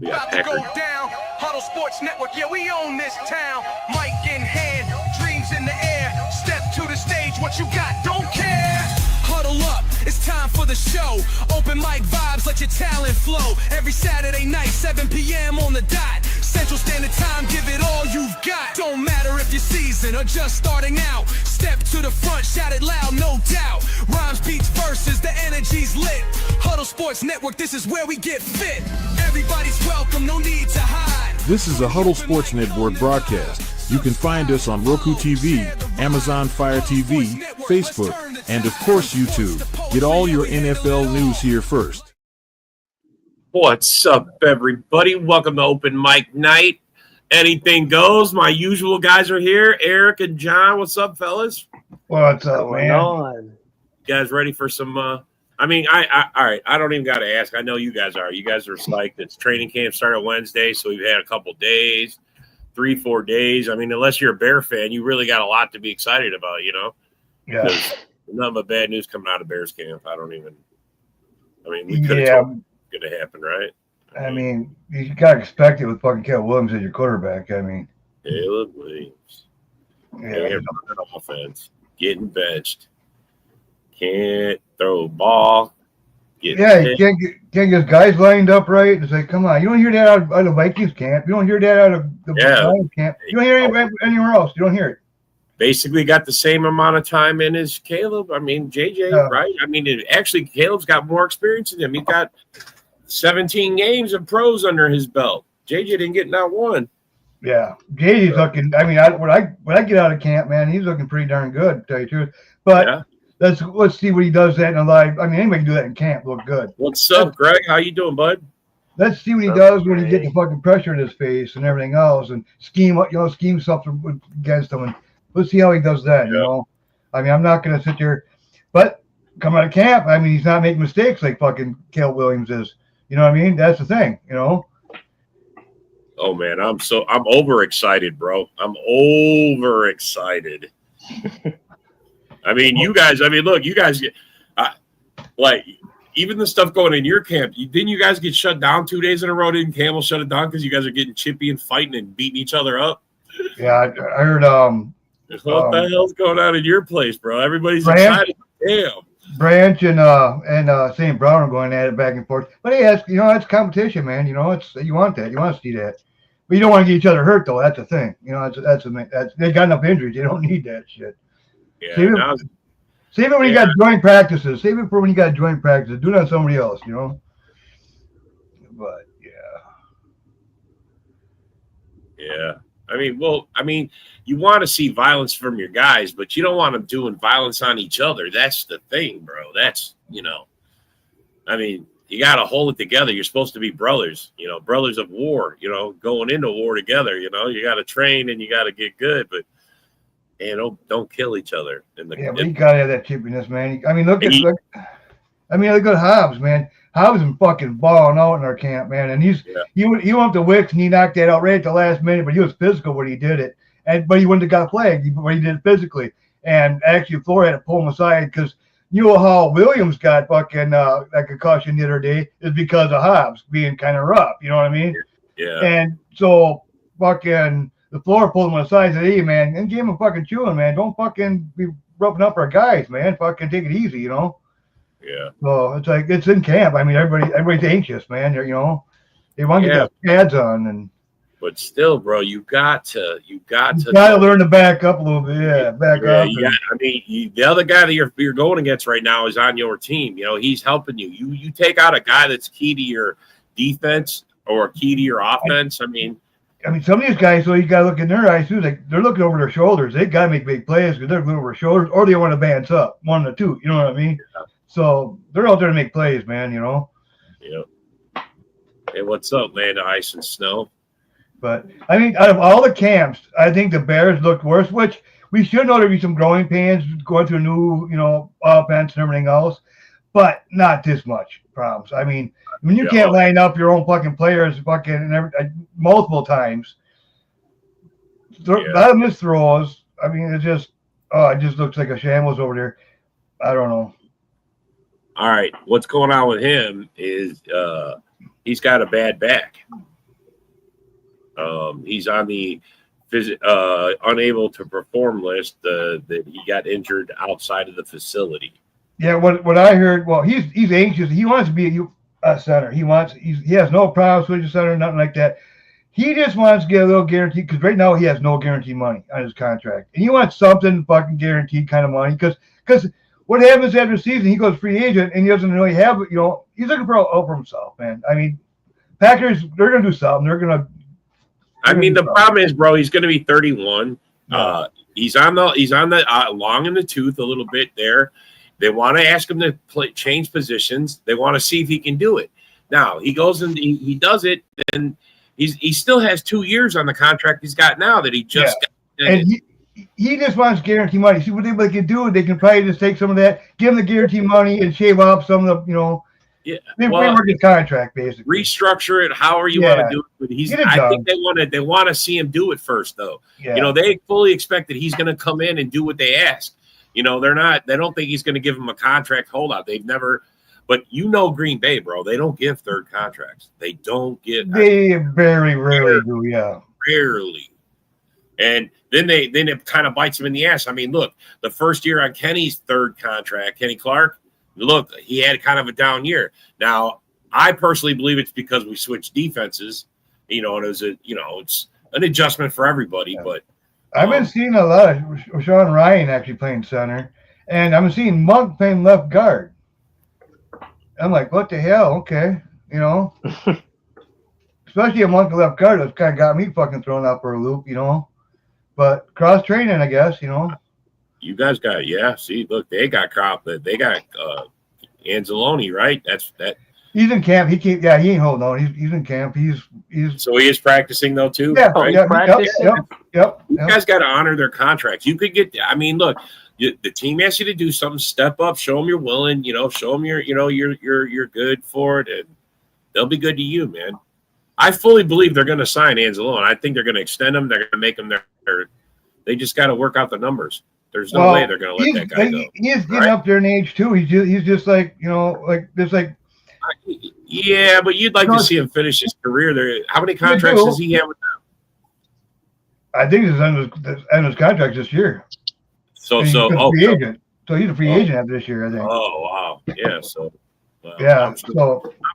About to go down, Huddle Sports Network, yeah, we own this town. Mic in hand, dreams in the air. Step to the stage, what you got, don't care. Huddle up, it's time for the show. Open mic vibes, let your talent flow. Every Saturday night, 7 p.m. on the dot. Central Standard Time, give it all you've got. Don't matter if you're seasoned or just starting out. Step to the front, shout it loud, no doubt. Rhymes, beats, verses, the energy's lit. Huddle Sports Network, this is where we get fit. Everybody's welcome, no need to hide. This is a Huddle Sports Network broadcast. You can find us on Roku TV, Amazon Fire TV, Facebook, and of course YouTube. Get all your NFL news here first. What's up, everybody? Welcome to Open Mic Night. Anything goes. My usual guys are here. Eric and John. What's up, fellas? What's up, man? You guys ready for some all right. I don't even got to ask. I know you guys are. You guys are psyched. It's training camp started Wednesday, so we've had a couple days, 3-4 days. I mean, unless you're a Bear fan, you really got a lot to be excited about, you know? Yeah. Nothing but bad news coming out of Bears camp. We could have told it could have happened, right? I mean, you got to expect it with fucking Caleb Williams as your quarterback. I mean. Caleb Williams. Yeah. Offense. Getting benched. Can't throw a ball. You can't get guys lined up right. It's like, come on. You don't hear that out of the Vikings camp. You don't hear that out of the Lions camp. You don't hear it anywhere else. You don't hear it. Basically got the same amount of time in as Caleb. I mean, JJ, right? I mean, actually, Caleb's got more experience than him. He got 17 games of pros under his belt. JJ didn't get not one. Yeah. JJ's looking, I mean, when I get out of camp, man, he's looking pretty darn good, to tell you the truth. But let's see what he does that in a live. I mean, anybody can do that in camp, look good. What's up, Greg? How you doing, bud? Let's see what he does when he gets the fucking pressure in his face and everything else and scheme stuff against him. And let's see how he does that, you know. I mean, I'm not going to sit there. But coming out of camp, I mean, he's not making mistakes like fucking Caleb Williams is. You know what I mean? That's the thing, you know. Oh, man, I'm overexcited, bro. I'm overexcited. I mean, you guys, look, you guys get even the stuff going in your camp. Didn't you guys get shut down 2 days in a row? Didn't Campbell shut it down because you guys are getting chippy and fighting and beating each other up? Yeah, I heard. What the hell's going on in your place, bro? Everybody's excited. Damn. Branch and St. Brown are going at it back and forth. But hey, it's competition, man. You know, you want that. You want to see that. But you don't want to get each other hurt, though. That's the thing. You know, that's they got enough injuries. They don't need that shit. Yeah. Save it when you got joint practices. Save it for when you got joint practices. Do it on somebody else, you know. But yeah. I mean, you want to see violence from your guys, but you don't want them doing violence on each other. That's the thing, bro. That's, you know, I mean, you got to hold it together. You're supposed to be brothers, you know, brothers of war, you know, going into war together. You know, you got to train and you got to get good, but don't kill each other. But you got to have that chippiness, man. I mean, look at Hobbs, man. Hobbs been fucking balling out in our camp, man. And he went to Wicks and he knocked that out right at the last minute, but he was physical when he did it. But he wouldn't have got flagged, but he did it physically. And actually, Floor had to pull him aside because you know how Williams got fucking that concussion the other day is because of Hobbs being kind of rough. You know what I mean? Yeah. And so fucking the Floor pulled him aside and said, hey, man, and gave him a fucking chewing, man. Don't fucking be roughing up our guys, man. Fucking take it easy, you know? Yeah. So it's like it's in camp. I mean, everybody's anxious, man. You know, they want to get their pads on, but still, bro, you got to learn to back up a little bit. Yeah, back up. Yeah, I mean, the other guy that you're going against right now is on your team. You know, he's helping you. You take out a guy that's key to your defense or key to your offense. I mean, some of these guys, so you got to look in their eyes too. Like they're looking over their shoulders. They got to make big plays because they're looking over their shoulders, or they want to advance up, one of the two. You know what I mean? Yeah. So they're out there to make plays, man, you know? Yeah. Hey, what's up, man? Ice and snow. But, I mean, out of all the camps, I think the Bears looked worse, which we should know there'd be some growing pains going through a new, you know, offense and everything else, but not this much problems. I mean, when you can't line up your own fucking players multiple times, a lot of missed throws. I mean, it just looks like a shambles over there. I don't know. All right, what's going on with him is he's got a bad back. He's on the unable to perform list that he got injured outside of the facility. Yeah, what I heard, well, he's anxious. He wants to be a center. He has no problem switching center, nothing like that. He just wants to get a little guarantee because right now he has no guarantee money on his contract, and he wants something fucking guaranteed kind of money because what happens after the season? He goes free agent and he doesn't really have, he's looking for help for himself, man. I mean, Packers, they're gonna do something. I mean, the problem is, bro, he's going to be 31. Yeah. He's on the long in the tooth a little bit there. They want to ask him to change positions. They want to see if he can do it. Now he goes and he does it, and he still has 2 years on the contract he's got now that he just got. And he just wants guarantee money. See what they can do. They can probably just take some of that, give him the guarantee money, and shave off some of the rework his contract basically. Restructure it however you want to do it. But I think they want to see him do it first though. Yeah. They fully expect that he's going to come in and do what they ask. They don't think he's going to give him a contract holdout. They've never, but Green Bay, bro, they don't give third contracts. They don't give. They very rarely do, yeah. Rarely. And then it kind of bites him in the ass. I mean, look, the first year on Kenny's third contract, Kenny Clark, look, he had kind of a down year. Now, I personally believe it's because we switched defenses, and it was it's an adjustment for everybody. Yeah. But I've been seeing a lot of Sean Ryan actually playing center, and I'm seeing Monk playing left guard. I'm like, what the hell? Okay, especially a Monk left guard. That's kind of got me fucking thrown out for a loop, But cross training, I guess, You guys got See, look, they got Anzalone, right? That's that. He's in camp. He ain't holding on. He's in camp. He's so he is practicing though too. Yeah, right? Yep. You guys got to honor their contracts. You could get. I mean, look, the team asks you to do something. Step up. Show them you're willing. Show them you're good for it, and they'll be good to you, man. I fully believe they're going to sign Anzalone. I think they're going to extend him. They're going to make him their. They just got to work out the numbers. There's no way they're going to let that guy go. He's getting up there in age too. He's just like Yeah, but you'd like to see him finish his career there. How many contracts does he have with them? I think he's end his contract this year. So he's a free agent after this year, I think. Oh wow, yeah. So I'm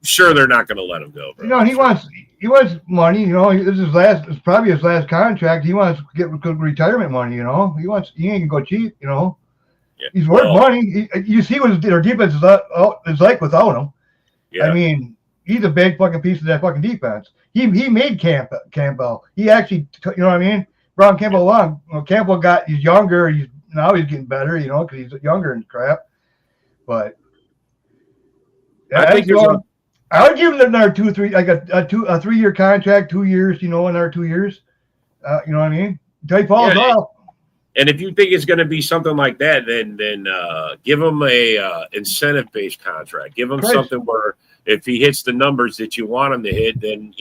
sure they're not going to let him go. Bro. He wants money. This is it's probably his last contract. He wants to get retirement money. He ain't gonna go cheap. Yeah. He's worth money. You see what their defense is like without him. Yeah. I mean, he's a big fucking piece of that fucking defense. He made Campbell. He actually, brought Campbell along. Campbell he's younger. Now he's getting better, because he's younger and crap. But I think I would give him another 2 or 3, like a 3-year contract, 2 years, another 2 years. You know what I mean? Until he falls off. And if you think it's going to be something like that, then give him a incentive-based contract. Give him something where if he hits the numbers that you want him to hit, then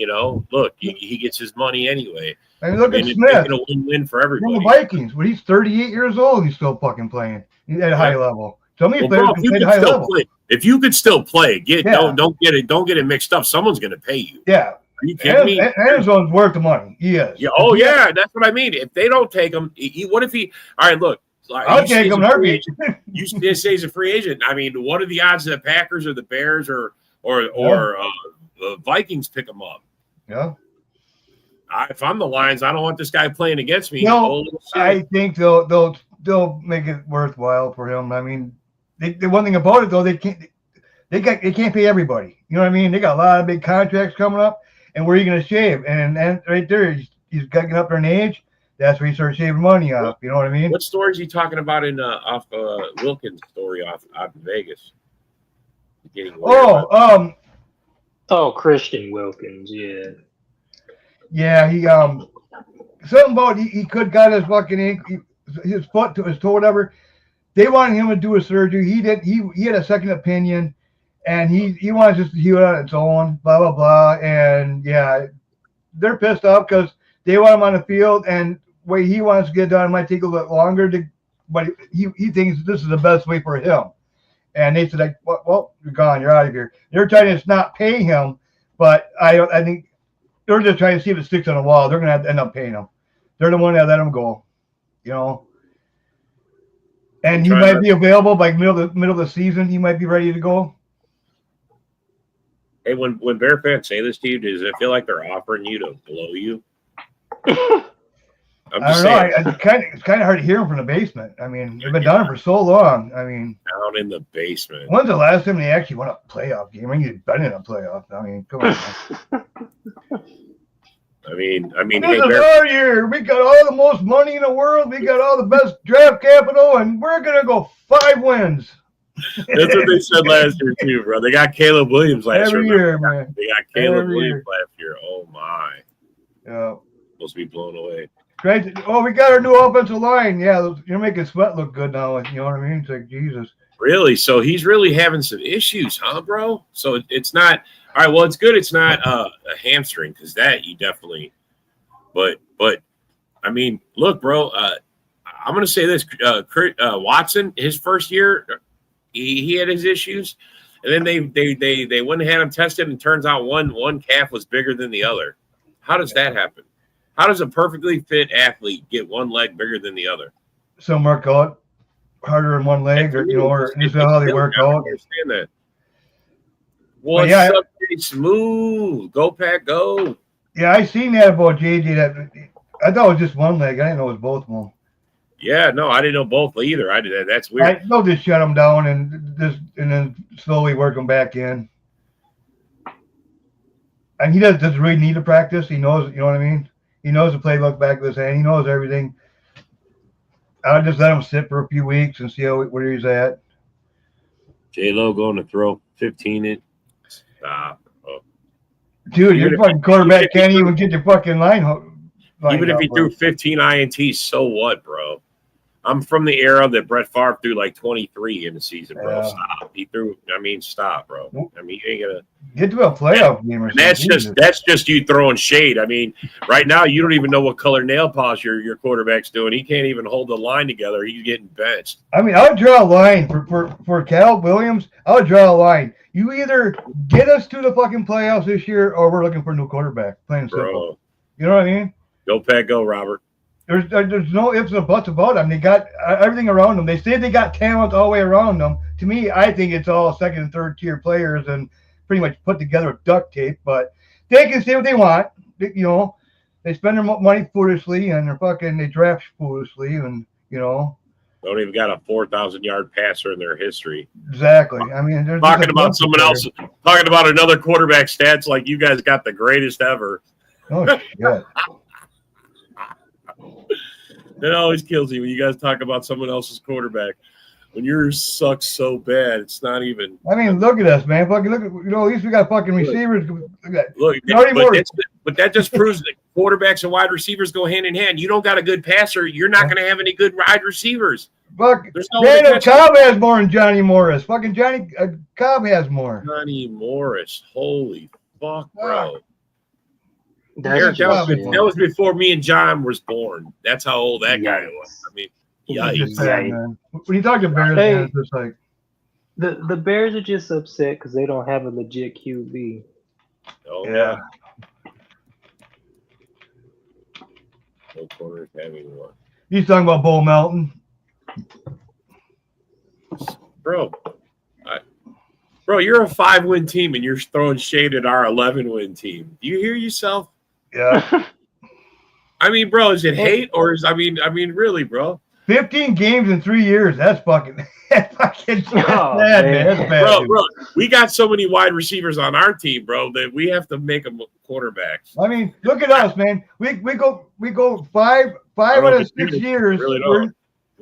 look, he gets his money anyway. I mean, look at Smith. It's a win-win for everybody. From the Vikings, when he's 38 years old, he's still fucking playing at a high level. So many players can play at a high level. If you could still play, don't get it mixed up. Someone's going to pay you. Yeah. Are you kidding me? Amazon's worth the money. He is. Yeah. Oh, yeah. That's what I mean. If they don't take him, what if he? All right, look. I'll take him. You say he's a free agent. I mean, what are the odds that the Packers or the Bears or the Vikings pick him up? Yeah. If I'm the Lions, I don't want this guy playing against me. No, I think they'll make it worthwhile for him. I mean, the one thing about it though, they can't pay everybody. You know what I mean? They got a lot of big contracts coming up. And where are you going to shave? And right there, he's getting up there in age. That's where you start shaving money off. You know what I mean? What story is he talking about off Wilkins' story out in Vegas? Christian Wilkins, yeah. Yeah, he something about he could got his fucking his foot to his toe, whatever. They wanted him to do a surgery. He did. He had a second opinion. And he wants just to heal it on its own, blah, blah, blah. And, yeah, they're pissed off because they want him on the field. And the way he wants to get done might take a little longer. But he thinks this is the best way for him. And they said, like, well, you're gone. You're out of here. They're trying to just not pay him. But I think they're just trying to see if it sticks on the wall. They're gonna have to end up paying him. They're the one that let him go. You know. And he might be available by middle of the season. He might be ready to go. Hey, when Bear fans say this to you, does it feel like they're offering you to blow you? I'm I just don't know. saying. It's kind of hard to hear him from the basement. I mean, they've been down for so long. I mean, Down in the basement. when's the last time they actually won a playoff game? I mean, you've been in a playoff. I mean, come on. I mean, This hey, is Bear, our year. We got all the most money in the world. We got all the best draft capital, and we're gonna go 5 wins. that's what they said last year too, bro. They got Caleb Williams last Every year. year, man. They got Caleb Every Williams year. last year. Oh my, Yeah. supposed to be blown away. Great. Oh, we got our new offensive line. Yeah, you're making Sweat look good now. You know what I mean? It's like Jesus. Really? So he's really having some issues, huh, bro? So it's not all right. Well, it's good. It's not a hamstring because that you definitely. But I mean, look, bro. I'm gonna say this: Watson, his first year, he had his issues, and then they went and had him tested, and turns out one calf was bigger than the other. How does that happen? How does a perfectly fit athlete get one leg bigger than the other? Some work out harder in one leg, or this is how they work out. I understand that. What's yeah, up, Jay Smooth? Go Pack, go! Yeah, I seen that about JJ. That I thought it was just one leg. I didn't know it was both of them. Yeah, no, I didn't know both either. I did that. That's weird. They'll just shut them down and then slowly work them back in. And he doesn't really need to practice. He knows, you know what I mean? He knows the playbook back of his hand. He knows everything. I'll just let him sit for a few weeks and see where he's at. J-Lo going to throw 15 it. Stop. Oh. Dude, your fucking quarterback can't even get your fucking line. Even if he threw 15 INTs, so what, bro? I'm from the era that Brett Favre threw like 23 in the season, bro. Yeah. Stop. He threw. I mean, stop, bro. I mean, you ain't gonna get to a playoff game or something. That's just you throwing shade. I mean, right now you don't even know what color nail polish your quarterback's doing. He can't even hold the line together. He's getting benched. I mean, I would draw a line for Caleb Williams. I would draw a line. You either get us to the fucking playoffs this year, or we're looking for a new quarterback. Plain and simple. You know what I mean? Go Pack, go Robert. There's no ifs or buts about them. They got everything around them. They say they got talent all the way around them. To me, I think it's all second and third tier players and pretty much put together with duct tape. But they can say what they want. You know, they spend their money foolishly and they draft foolishly, and you know. Don't even got a 4,000-yard passer in their history. Exactly. I mean, they're talking about someone else, talking about another quarterback stats like you guys got the greatest ever. Oh shit. It always kills you when you guys talk about someone else's quarterback. When yours sucks so bad, it's not even. I mean, look at us, man. Fucking look at, at least we got fucking receivers. Look, but that just proves that quarterbacks and wide receivers go hand in hand. You don't got a good passer, you're not going to have any good wide receivers. Fuck, no Cobb has more than Johnny Morris. Fucking Johnny Cobb has more. Johnny Morris, holy fuck, bro. That was before me and John was born. That's how old that guy was. I mean, yikes. Man. When you talk to Bears, man, it's just like the Bears are just upset because they don't have a legit QB. Oh yeah. No corners having one. He's talking about Bo Melton. Bro, you're a 5-win team and you're throwing shade at our 11-win team. Do you hear yourself? Yeah. I mean, bro, is it hate or is I mean, really, bro? 15 games in 3 years. That's fucking bad, man. That's bad, bro. We got so many wide receivers on our team, bro, that we have to make them quarterbacks. I mean, look at us, man. We go five out of 6 years. Really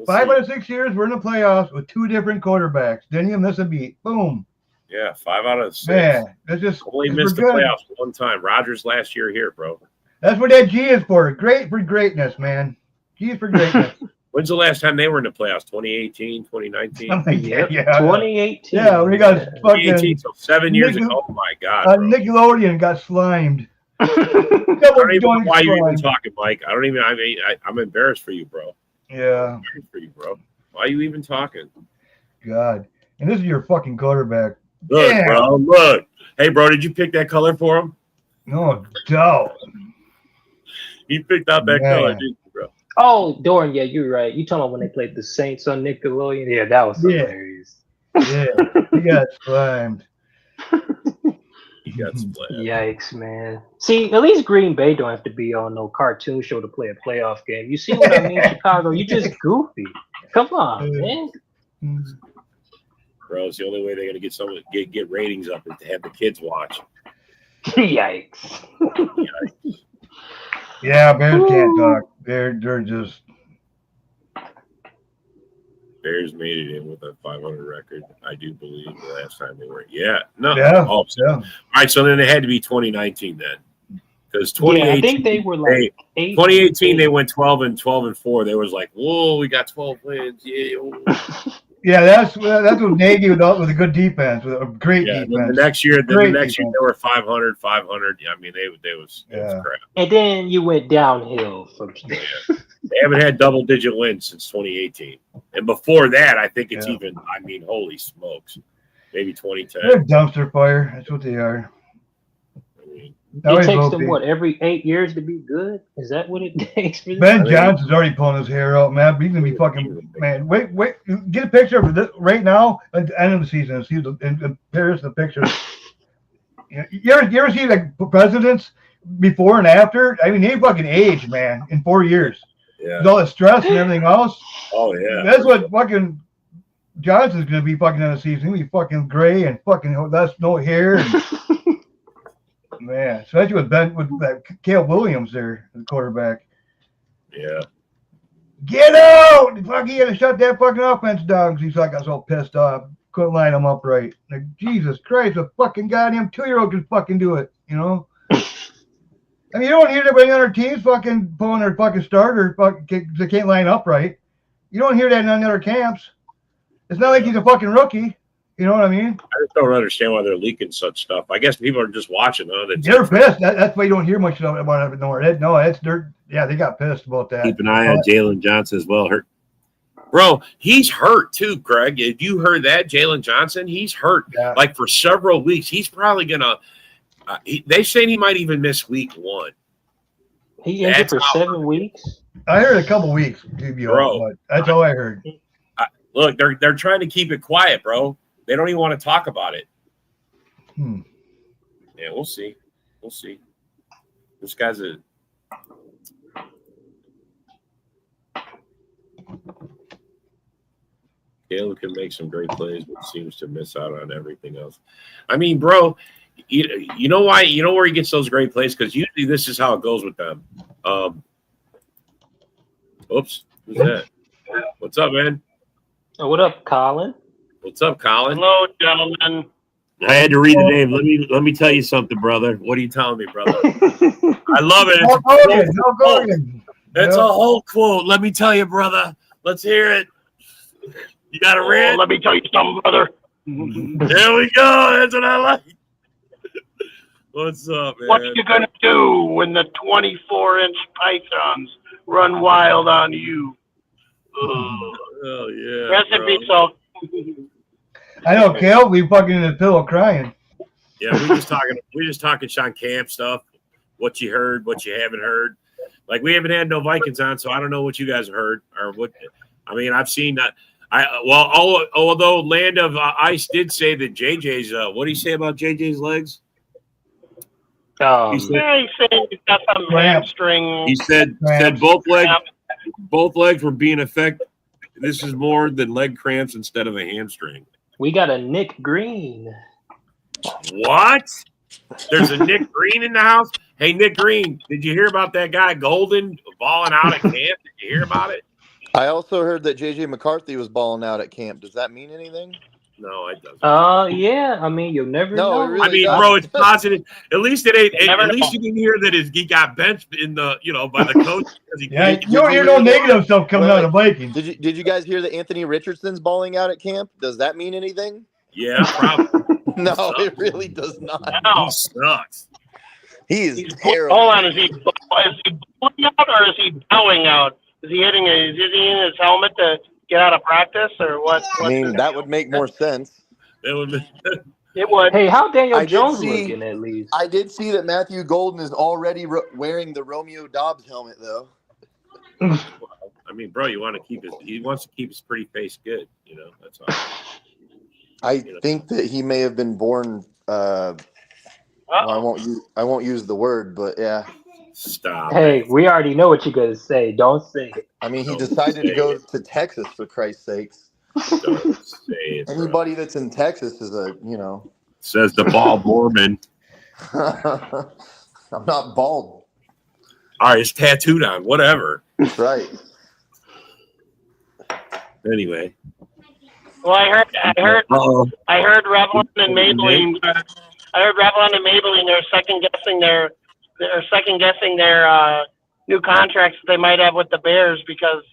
Five out of 6 years, we're in the playoffs with 2 different quarterbacks. Didn't even miss a beat. Boom. Yeah, 5 out of 6. Man, that's just only missed the playoffs one time. Rodgers last year here, bro. That's what that G is for. Great for greatness, man. G is for greatness. When's the last time they were in the playoffs? 2018, 2019? Yeah, 2018. Yeah, we got fucking 2018, so 7 years ago. Oh my God, bro. Nickelodeon got slimed. I don't even know why you're even talking, Mike. I'm embarrassed for you, bro. Yeah. I'm embarrassed for you, bro. Why are you even talking? God. And this is your fucking quarterback. Look, bro. Look. Hey, bro, did you pick that color for him? No doubt. He picked out that Man. color, didn't you, bro? Oh, Doran, yeah, you're right. You talking about when they played the Saints on Nickelodeon? Yeah, that was Yeah. hilarious. Yeah, he got slimed. He got split. Yikes, man. See, at least Green Bay don't have to be on no cartoon show to play a playoff game. You see what I mean, Chicago? You just goofy. Come on, man. Bro, it's the only way they're gonna get ratings up is to have the kids watch. Yikes. Yeah, Bears can't talk. They're just. Bears made it in with a 500 record, I do believe, the last time they were. Yeah, no. Yeah. Oh, Yeah. all right, so then it had to be 2019 then, because Yeah, 2018. I think they were like 2018 they went 12-4. There was like, whoa, we got 12 wins. Yeah. Yeah, that's what Nagy with a good defense, with a great Yeah. defense. The next year, Great year defense. they were 500. I mean, it was crap. And then you went downhill from there. They haven't had double-digit wins since 2018, and before that, I think it's even. I mean, holy smokes, maybe 2010. They're a dumpster fire. That's what they are. I mean, It takes them every 8 years to be good? Is that what it takes for them? Ben Johnson's already pulling his hair out, man. He's gonna be fucking man. Wait, get a picture of it right now at the end of the season. See and Paris the pictures. You ever see like presidents before and after? I mean, they fucking aged, man, in 4 years. yeah. With all the stress and everything else. Oh yeah. That's what fucking Johnson's gonna be fucking in the season. He's gonna be fucking gray and fucking less no hair. And, man, especially with that Caleb Williams there, the quarterback. Yeah. Get out! Fuck, he had to shut that fucking offense down because he's like, I was all pissed off. Couldn't line him up right. Like, Jesus Christ, a fucking goddamn 2-year-old can fucking do it, you know? I mean, you don't hear everybody on our teams fucking pulling their fucking starter, they can't line up right. You don't hear that in any other camps. It's not like he's a fucking rookie. You know what I mean? I just don't understand why they're leaking such stuff. I guess people are just watching. They're pissed. That's why you don't hear much about it nowhere. No, they got pissed about that. Keep an eye on Jalen Johnson as well. Bro, he's hurt too, Greg. If you heard that, Jalen Johnson, he's hurt like for several weeks. He's probably gonna. They saying he might even miss week 1. He injured for 7 weeks. I heard a couple weeks, bro. But that's all I heard. Look, they're trying to keep it quiet, bro. They don't even want to talk about it. Yeah, we'll see. We'll see. This guy's a. Caleb can make some great plays, but seems to miss out on everything else. I mean, bro, you know why? You know where he gets those great plays? Because usually this is how it goes with them. Oops, who's that? What's up, man? Oh, what up, Colin? What's up, Colin? Hello, gentlemen. I had to read the name. Let me tell you something, brother. What are you telling me, brother? I love it. It's a whole quote. Let me tell you, brother. Let's hear it. You got a rant? Let me tell you something, brother. There we go. That's what I like. What's up, man? What you gonna do when the 24-inch pythons run wild on you? Oh yeah. Rest in peace, all. I know, Kel. We fucking in the pillow crying. Yeah, we're just talking Sean Camp stuff. What you heard, what you haven't heard. Like we haven't had no Vikings on, so I don't know what you guys have heard or what. I mean, I've seen that. Although Land of Ice did say that JJ's. What did he say about JJ's legs? He said he's got some hamstring. He said both legs were being affected. This is more than leg cramps instead of a hamstring. We got a Nick Green. What? There's a Nick Green in the house? Hey, Nick Green, did you hear about that guy Golden balling out at camp? Did you hear about it? I also heard that J.J. McCarthy was balling out at camp. Does that mean anything? No, it doesn't. Yeah. I mean, you'll never know. Really I mean, bro, it's positive. At least it ain't. At least you didn't hear that he got benched in the, by the coach. You don't hear no negative stuff coming out of Vikings. Did you guys hear that Anthony Richardson's balling out at camp? Does that mean anything? Yeah, probably. No, it really does not. He sucks. He's terrible. Hold on, is he balling out or is he bowing out? Is he hitting? Is he in his helmet to get out of practice or what? I mean, that would make more sense. That would. It would. Hey, how Daniel I did Jones see- looking at least? I did see that Matthew Golden is already wearing the Romeo Dobbs helmet, though. I mean, bro, he wants to keep his pretty face good. You know, that's all. I think that he may have been born. Well, I won't use the word, but yeah. Stop. Hey, it. we already know what you're gonna say. Don't say it. I mean, he Don't decided to say go it. to Texas, for Christ's sakes. Don't say it. Bro. Anybody that's in Texas is a, you know. Says the bald Mormon. I'm not bald. All right, it's tattooed on. Whatever. Right. Anyway. Well, I heard Uh-oh. Revlon and Maybelline. They're second guessing their new contracts that they might have with the Bears because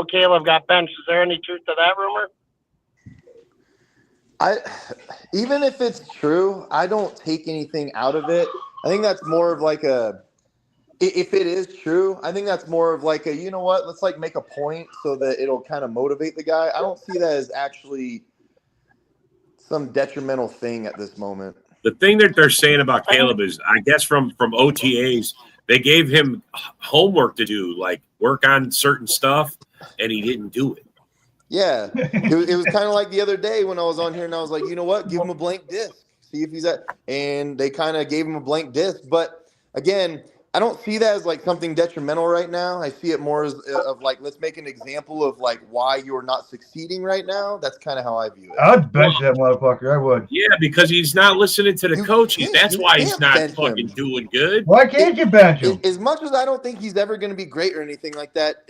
Caleb got benched. Is there any truth to that rumor? Even if it's true, I don't take anything out of it. I think that's more of like if it is true, I think that's more of like you know what, let's like make a point so that it'll kind of motivate the guy. I don't see that as actually some detrimental thing at this moment. The thing that they're saying about Caleb is, I guess from OTAs, they gave him homework to do, like work on certain stuff, and he didn't do it. Yeah, it was kind of like the other day when I was on here and I was like, you know what, give him a blank disc, see if he's at, and they kind of gave him a blank disc. But again, I don't see that as like something detrimental right now. I see it more as of like, let's make an example of like why you're not succeeding right now. That's kind of how I view it. I'd bench that motherfucker. I would. Yeah, because he's not listening to the coaches. That's why he's not bench fucking him. doing good. Why can't you bench him? As much as I don't think he's ever going to be great or anything like that,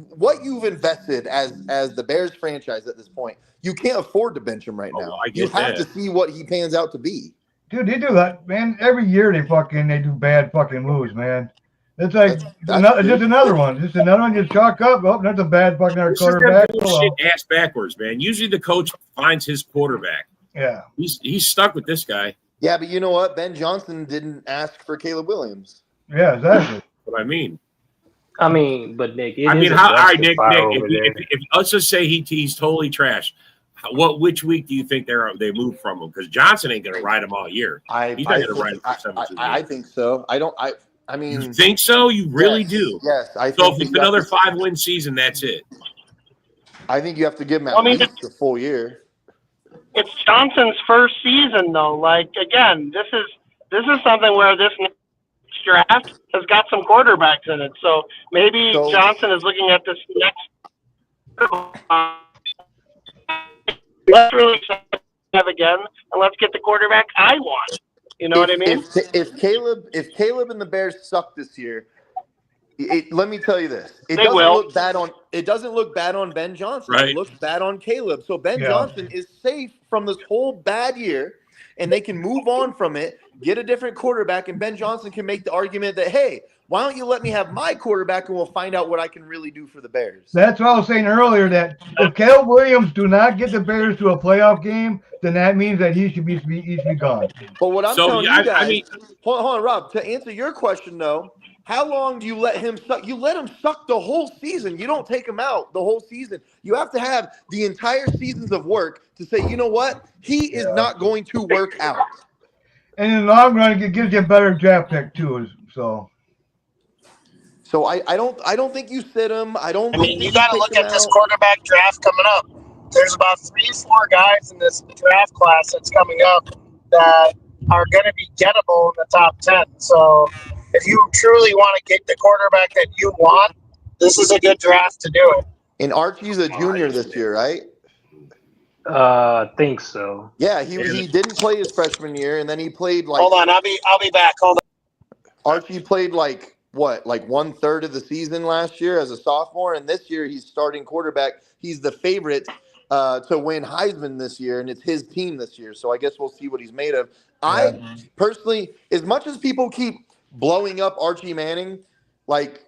what you've invested as the Bears franchise at this point, you can't afford to bench him right now. I get You have that. to see what he pans out to be. Dude, they do that, man. Every year they do bad fucking moves, man. It's like That's just another one. Just another one. Just chalk up. Oh, that's a bad fucking This quarterback. is that bullshit ass backwards, man. Usually the coach finds his quarterback. Yeah. He's stuck with this guy. Yeah, but you know what? Ben Johnson didn't ask for Caleb Williams. Yeah, exactly. What I mean. I mean, but Nick, All right, Nick. If let's just say he's totally trash. Which week do you think they move from him? Because Johnson ain't going to ride him all year. He's not going to ride him for 17 I years. think so. I mean, You think so? You really do? Yes, I think So if that it's you have another to- 5-win season, that's it. I think you have to give him at least a full year. It's Johnson's first season, though. Like again, this is something where this next draft has got some quarterbacks in it. So maybe Johnson is looking at this next. Let's really have again, and let's get the quarterback I want. You know what I mean? If Caleb and the Bears suck this year, let me tell you this: it doesn't look bad on Ben Johnson. Right. It looks bad on Caleb. So Ben Johnson is safe from this whole bad year, and they can move on from it, get a different quarterback, and Ben Johnson can make the argument that, hey, why don't you let me have my quarterback, and we'll find out what I can really do for the Bears. That's what I was saying earlier, that if Caleb Williams do not get the Bears to a playoff game, then that means that he should be gone. But what I'm telling you guys, I mean, hold on, Rob, to answer your question, though, how long do you let him suck? You let him suck the whole season. You don't take him out the whole season. You have to have the entire seasons of work to say, you know what? He is not going to work out. And in the long run, it gives you a better draft pick, too. So I don't think you sit him. I mean, you got to look at this quarterback draft coming up. There's about 3-4 guys in this draft class that's coming up that are going to be gettable in the top 10. So if you truly want to get the quarterback that you want, this is a good draft to do it. And Archie's a junior this year, right? Think so. Yeah, he didn't play his freshman year, and then he played like. Hold on, I'll be back. Hold on. Archie played like 1/3 of the season last year as a sophomore, and this year he's starting quarterback. He's the favorite to win Heisman this year, and it's his team this year. So I guess we'll see what he's made of. I personally, as much as people keep blowing up Archie Manning, like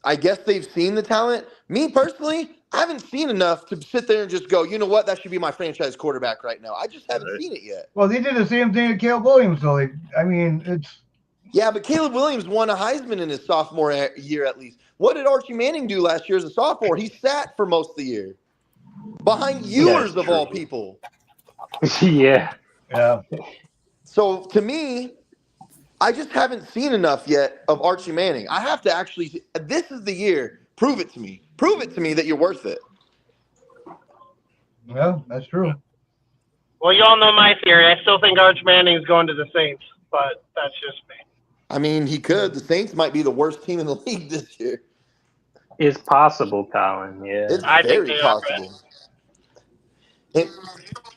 I guess they've seen the talent. Me personally, I haven't seen enough to sit there and just go, you know what, that should be my franchise quarterback right now. I just haven't seen it yet. Well, they did the same thing to Caleb Williams, though. It's. Yeah, but Caleb Williams won a Heisman in his sophomore year at least. What did Archie Manning do last year as a sophomore? He sat for most of the year. Behind Ewers of all people. Yeah. So to me, I just haven't seen enough yet of Archie Manning. I have to actually. This is the year. Prove it to me. Prove it to me that you're worth it. Yeah, that's true. Well, you all know my theory. I still think Arch Manning's going to the Saints, but that's just me. I mean, he could. The Saints might be the worst team in the league this year. It's possible, Colin. Yeah. It's I think very they are. possible. And,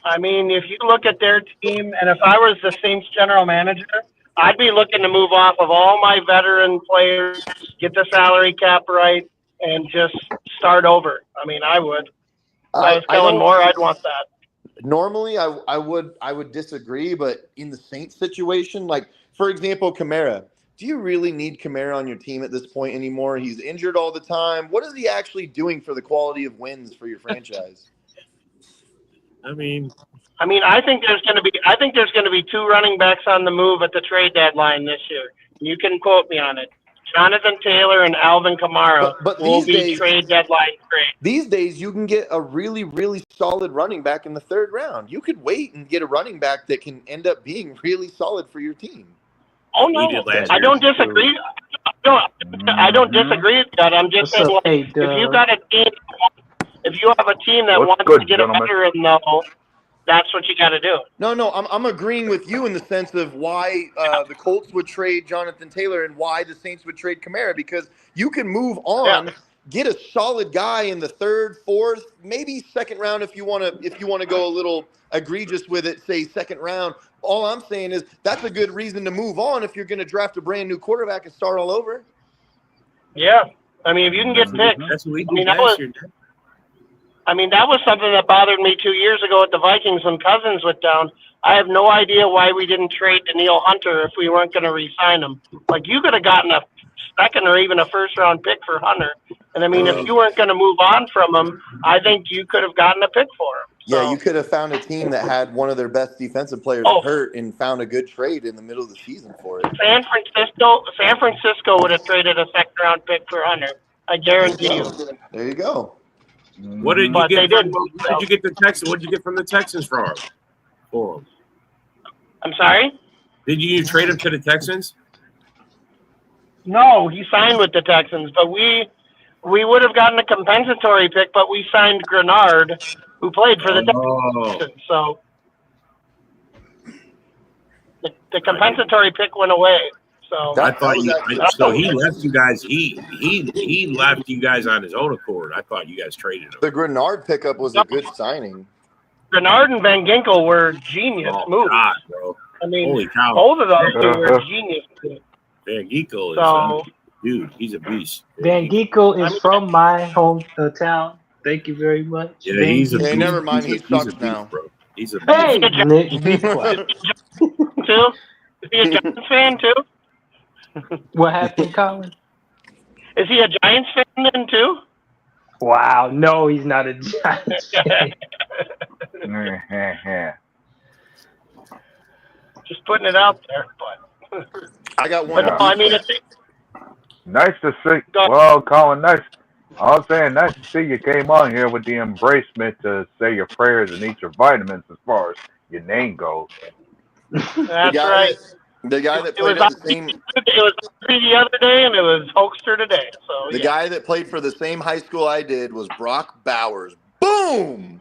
I mean, if you look at their team, and if I was the Saints general manager, I'd be looking to move off of all my veteran players, get the salary cap right, and just start over. I mean, I would. If I was Kellen Moore, I'd want that. Normally, I would disagree, but in the Saints situation, like for example, Kamara, do you really need Kamara on your team at this point anymore? He's injured all the time. What is he actually doing for the quality of wins for your franchise? I mean, I think there's going to be two running backs on the move at the trade deadline this year. You can quote me on it. Jonathan Taylor and Alvin Kamara but will these be days, trade deadline trade. These days, you can get a really, really solid running back in the third round. You could wait and get a running back that can end up being really solid for your team. Oh no, I don't disagree. I don't disagree with that. I'm just saying, if you got a team, if you have a team that wants to get a veteran, though, that's what you got to do. No, I'm agreeing with you in the sense of why the Colts would trade Jonathan Taylor and why the Saints would trade Kamara, because you can move on, get a solid guy in the third, fourth, maybe second round if you want to go a little egregious with it, say second round. All I'm saying is that's a good reason to move on if you're going to draft a brand new quarterback and start all over. Yeah, I mean, if you can get picked, that's what we did last year. That was something that bothered me 2 years ago at the Vikings when Cousins went down. I have no idea why we didn't trade Daniil Hunter if we weren't going to re-sign him. Like, you could have gotten a second or even a first-round pick for Hunter. And, if you weren't going to move on from him, I think you could have gotten a pick for him. So, yeah, you could have found a team that had one of their best defensive players hurt and found a good trade in the middle of the season for it. San Francisco would have traded a second-round pick for Hunter. I guarantee you. There you go. What did you get? What did you get the Texans? What did you get from the Texans for him? I'm sorry? Did you trade him to the Texans? No, he signed with the Texans, but we would have gotten a compensatory pick, but we signed Grenard, who played for the Texans. So the compensatory pick went away. So I thought he left you guys. He left you guys on his own accord. I thought you guys traded him. The Grenard pickup was a good signing. Grenard and Van Ginkel were genius moves. God, bro. Holy cow. Both of those two were genius. Van Ginkel is dude. He's a beast. Van Ginkel is from my hometown. Thank you very much. Yeah, he's a beast. Hey, never mind. He sucks now, bro. He's a beast. Hey, Nick, be quiet. Too? Is he a Giants fan too? What happened, Colin? Is he a Giants fan then too? Wow, no, he's not a Giants fan. Just putting it out there, but I got one. But no, nice to see. Well, Colin, nice. I was saying, nice to see you came on here with the embracement to say your prayers and eat your vitamins as far as your name goes. That's right. The guy that played at the same. It was the other day, and it was Hoaxer today. So the guy that played for the same high school I did was Brock Bowers. Boom.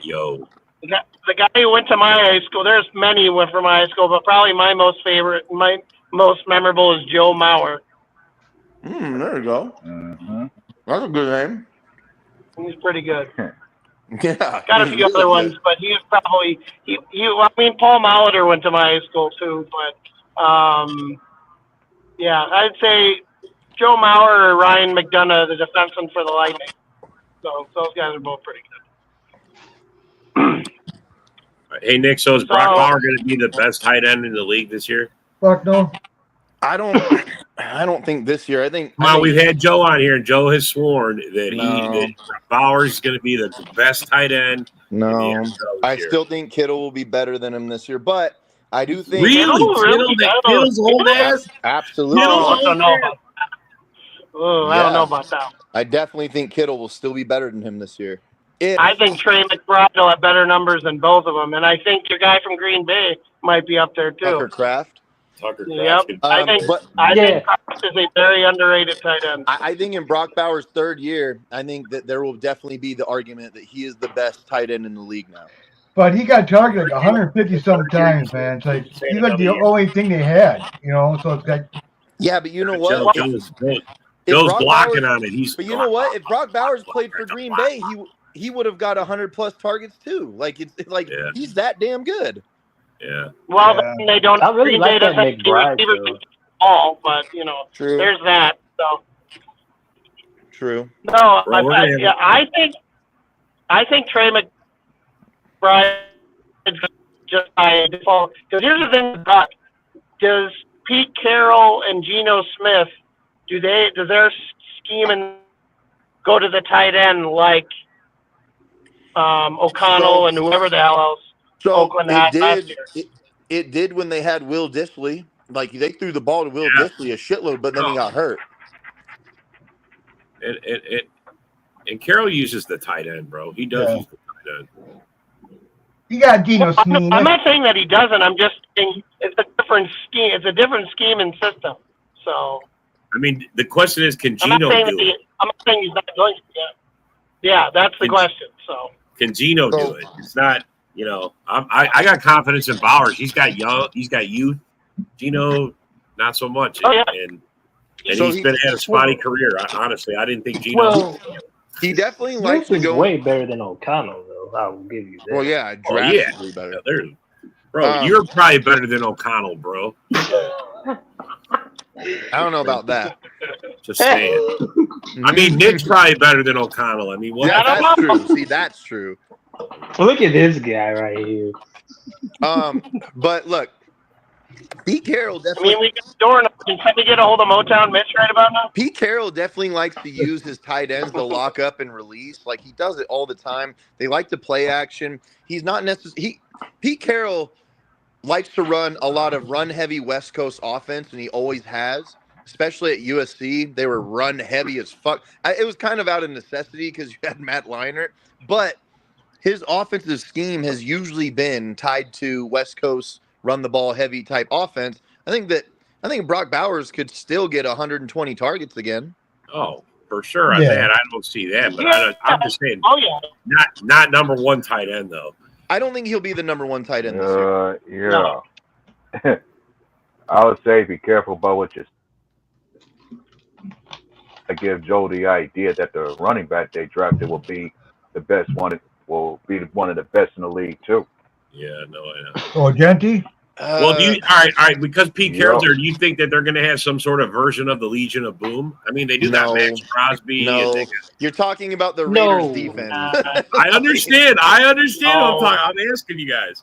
Yo. The guy who went to my high school. There's many who went from my high school, but probably my most memorable is Joe Mauer. There you go. Mm-hmm. That's a good name. He's pretty good. Yeah. Got a few other ones, but he's probably Paul Molitor went to my high school too, but I'd say Joe Mauer or Ryan McDonough, the defenseman for the Lightning. So those guys are both pretty good. Hey Nick, so is Brock Bauer going to be the best tight end in the league this year? Fuck no. I don't think this year. I think we've had Joe on here, and Joe has sworn that Bauer's going to be the best tight end. No, I still think Kittle will be better than him this year, but I do think Kittle's old ass. Absolutely. I don't know about that. I don't know about that. I definitely think Kittle will still be better than him this year. I think Trey McBride will have better numbers than both of them, and I think your guy from Green Bay, might be up there too. Tucker Kraft. Tucker Yep. Kraft. I think Kraft is a very underrated tight end. I think in Brock Bowers' third year, I think that there will definitely be the argument that he is the best tight end in the league now. But he got targeted like 150 some times, man. It's like he's like the only thing they had, So it's like, yeah, but you know what? Joe's blocking on it. But you know what? If Brock Bowers played for Green Bay, he would have got 100+ targets too. Like it's like he's that damn good. Yeah. Well, they don't. I really like that McBride. All, but True. There's that. So. True. No, I think Trey McBride just by default. Because here's the thing about does Pete Carroll and Geno Smith does their scheme and go to the tight end like O'Connell and whoever the hell else Oakland had last year? It did when they had Will Dissly. Like they threw the ball to Will Dissly a shitload, but then he got hurt. And Carroll uses the tight end, bro. He does use the tight end. You got Geno Smith. I'm not saying that he doesn't. I'm just saying it's a different scheme. It's a different scheme and system. So. I mean, the question is, can Geno do it? I'm not saying he's not going to. Yeah, that's the question. So. Can Geno do it? It's not. I got confidence in Bowers. He's got youth. Geno, not so much. Oh, yeah. And he's had a spotty career. Honestly, I didn't think Geno. Well, he definitely likes to go way better than O'Connell, though. I will give you that. Well, yeah, drastically better. Bro, you're probably better than O'Connell, bro. I don't know about that. Just saying. I mean, Nick's probably better than O'Connell. I mean, what? Yeah, that's true. See, that's true. Look at this guy right here. But look, Pete Carroll definitely. I mean, we got door. Can we get a hold of Motown Mitch right about now? Pete Carroll definitely likes to use his tight ends to lock up and release. Like he does it all the time. They like to play action. He's not necessarily. Pete Carroll likes to run a lot of run-heavy West Coast offense, and he always has. Especially at USC, they were run-heavy as fuck. It was kind of out of necessity because you had Matt Leinart, but his offensive scheme has usually been tied to West Coast run-the-ball heavy type offense. I think Brock Bowers could still get 120 targets again. Oh, for sure. On that, I don't see that, but I'm just saying. Oh yeah. Not number one tight end though. I don't think he'll be the number one tight end this year. Yeah. No. I would say be careful about what you. I give Joe the idea that the running back they drafted will be the best one. Will be one of the best in the league too. Yeah, no, I know. Oh, Genty? Well, all right. Because Pete Carroll's there, do you think that they're going to have some sort of version of the Legion of Boom? I mean, they do got Max Crosby. No, you're talking about the Raiders defense. I understand. I'm asking you guys.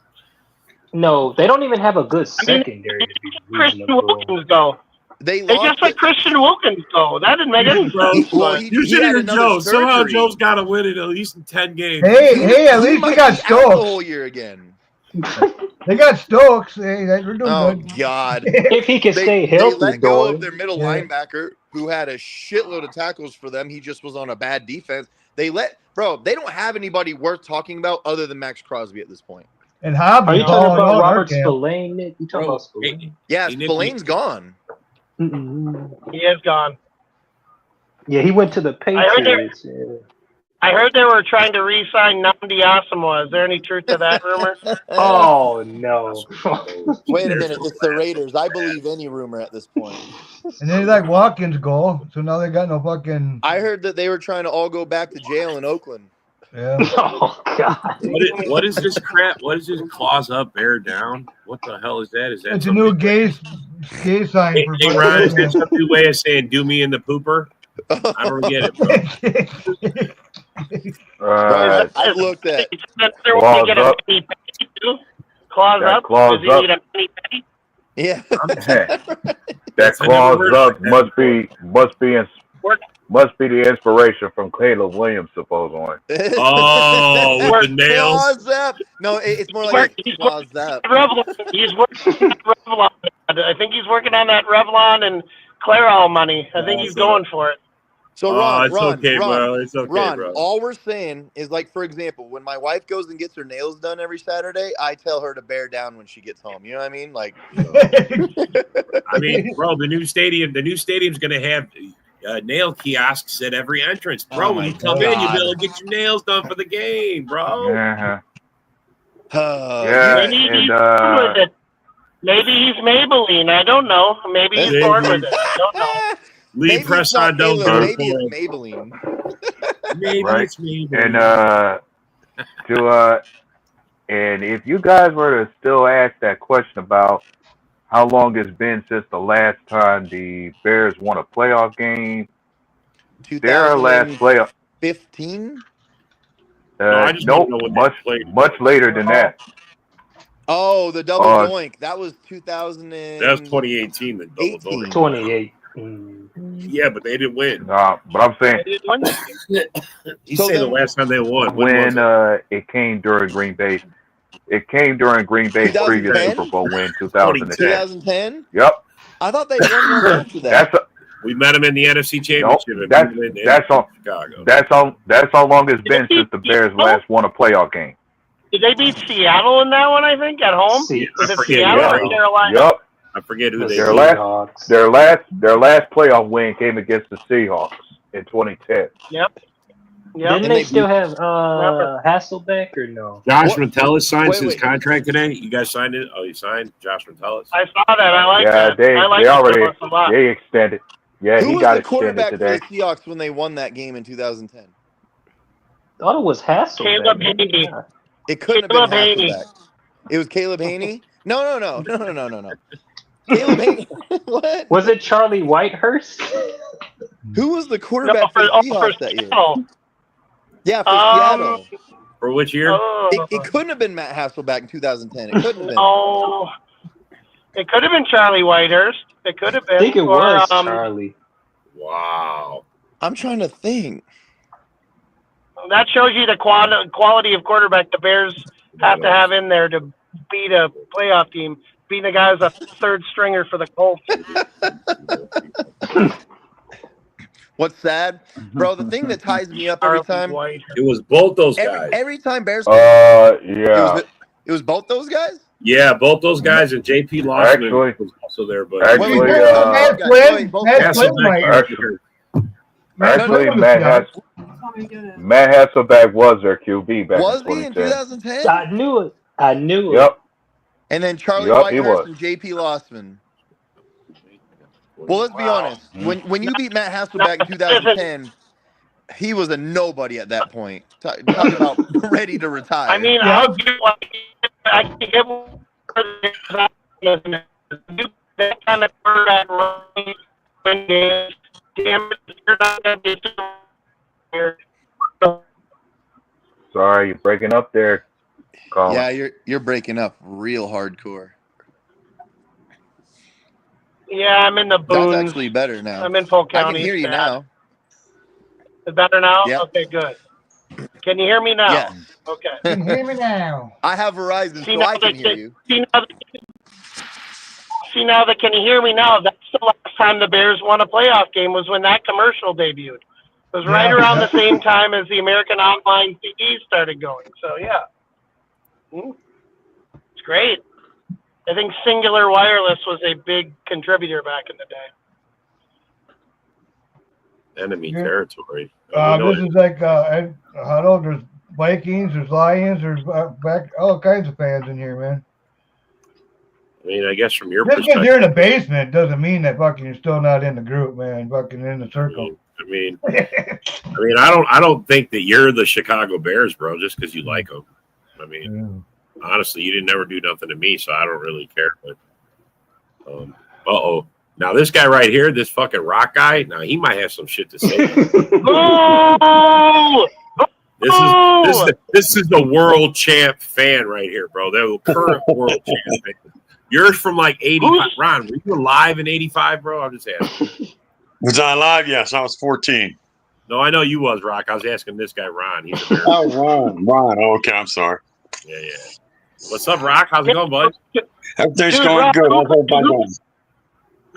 No, they don't even have a good secondary. Christian Wilkins go. They just let Christian Wilkins go. That didn't make any sense. Well, you should hear Joe. Somehow Joe's got to win it at least in 10 games. Hey, at least they got Stokes the whole year again. They got Stokes. Hey, we're doing good. God! If he can stay healthy, they let go of their middle linebacker, who had a shitload of tackles for them. He just was on a bad defense. They don't have anybody worth talking about other than Max Crosby at this point. And Hobby. Are you talking about Robert Spillane, Nick? You talking about Spillane? Yeah, Spillane's gone. He is gone. Yeah, he went to the Patriots. I heard they were trying to re-sign Nnamdi Asomugha. Is there any truth to that rumor? Oh, no. Wait a minute. It's the Raiders. I believe any rumor at this point. And then they let Watkins go, so now they got no fucking... I heard that they were trying to all go back to jail in Oakland. Yeah. Oh, God. What is this crap? What is this claws up, bear down? What the hell is that? Is that it's a new gay sign. Hey, Ron, is that some new way of saying "do me in the pooper"? I don't get it, bro. I looked at claws up. Claws up. Claws Does he need a mini penny? Yeah. That claws up must be the inspiration from Caleb Williams, supposedly. Oh, with the nails. Claws up. No, it's more like claws up. He's working on Revlon. I think he's working on that Revlon and Clairol money. I think he's going for it. So Ron, it's okay, bro. It's okay, Ron, bro. all we're saying is, like, for example, when my wife goes and gets her nails done every Saturday, I tell her to bear down when she gets home. You know what I mean? Like, I mean, bro, the new stadium's gonna have nail kiosks at every entrance, bro. Oh When my you come in, you'll be God. able to get your nails done for the game, bro. Yeah. Yeah. Maybe he's bored with it. Maybe he's Maybelline. I don't know. Maybe he's bored with it. I don't know. Lee Maybe press it's not on, don't Caleb. go Maybe for it's it. Maybelline. Maybe Right. it's Maybelline. And if you guys were to still ask that question about how long it's been since the last time the Bears won a playoff game, their last playoff. 2015? No, I just want Nope, to know when much they played. much later than that. Oh, the double doink. That was 2000. That was 2018. The double 18. doink. 28. Yeah, but they didn't win. But I'm saying He So said the then- last time they won. when was it came during Green Bay. It came during Green Bay's previous 2010? Super Bowl win, 2010. 2010? Yep. I thought they won one after that. we met him in the NFC Championship. Nope, and that's- we went in that's all- Chicago. That's how long it's been since the Bears last won a playoff game. Did they beat Seattle in that one, I think, at home? I Was it forget Seattle who or they- Carolina? Yep. I forget who they Their beat. last playoff win came against the Seahawks in 2010. Yep. Yep. And Didn't they they still beat- have Hasselbeck or no? Josh What? Metellus signed Wait, his wait. contract today. You guys signed it? Oh, you signed Josh Metellus? I saw that. I like Yeah, that. they I like already a lot. they extended. Yeah, Who he was got the extended quarterback today. for the Seahawks when they won that game in 2010? thought it was Hasselbeck. Caleb Haney. Yeah. It couldn't Caleb have been Haney. Hasselbeck. It was Caleb Haney? No. Caleb Haney. What? Was it Charlie Whitehurst? Who was the No, quarterback for the Seahawks that year? Seattle. Yeah, for Um, Seattle. For which year? It couldn't have been Matt Hasselbeck in 2010. It couldn't have been. Oh, it could have been Charlie Whitehurst. It could have been. I think it Or, was Charlie. Wow. I'm trying to think. That shows you the quality of quarterback the Bears have to have in there to beat a playoff team. Beating a guy as a third stringer for the Colts. What's sad, bro? The thing that ties me up every time, It was both those guys. every time Bears, Yeah. it was both those guys. Yeah, both those guys, and JP Lawson Actually- was also there. But Actually, Wait, Matt guys, Flynn, both Matt guys. Flynn might. Actually, no, Matt Hasselbeck was their QB back Was in he in 2010. 2010? I knew it. I knew it. Yep. And then Charlie Yup, he Whitehurst was. and JP Losman. Well, let's be honest. When you beat Matt Hasselbeck in 2010, he was a nobody at that point. Talk about ready to retire. I mean, Yeah. I'll give I can give that kind of quarterback running win games. Damn it, you're not going to be here. Sorry, you're breaking up there, Colin. yeah, you're breaking up real hardcore. Yeah, I'm in the That's boons. actually better now. I'm in Polk I County. can hear you It's bad. now. Is it better now? Yep. Okay, good. Can you hear me now? Yes. Okay. Can you hear me now? I have Verizon, See, so now I can that- hear you. See now that can you hear me now? That's the last time the Bears won a playoff game was when that commercial debuted. It was right Yeah. around the same time as the American Online CDs started going. So yeah, it's great. I think Singular Wireless was a big contributor back in the day. enemy Yeah. territory. This is like Huddle. There's Vikings. There's Lions. There's back all kinds of fans in here, man. I mean, I guess from your Just because perspective, you're in the basement doesn't mean that fucking you're still not in the group, man. Fucking in the circle. I mean, I don't think that you're the Chicago Bears, bro, just because you like them. I mean, honestly, you didn't never do nothing to me, so I don't really care. But, now this guy right here, this fucking rock guy, now he might have some shit to say. Oh! This is the world champ fan right here, bro. The current world champ fan. You're from like 85. Ron, were you alive in 85, bro? I'm just asking. Was I alive? Yes, I was 14. No, I know you was, Rock. I was asking this guy, Ron. He's a Bear. Oh, Ron. Oh, okay, I'm sorry. Yeah. What's up, Rock? How's it going, bud? Everything's Dude, going Rob, good. How's everybody doing?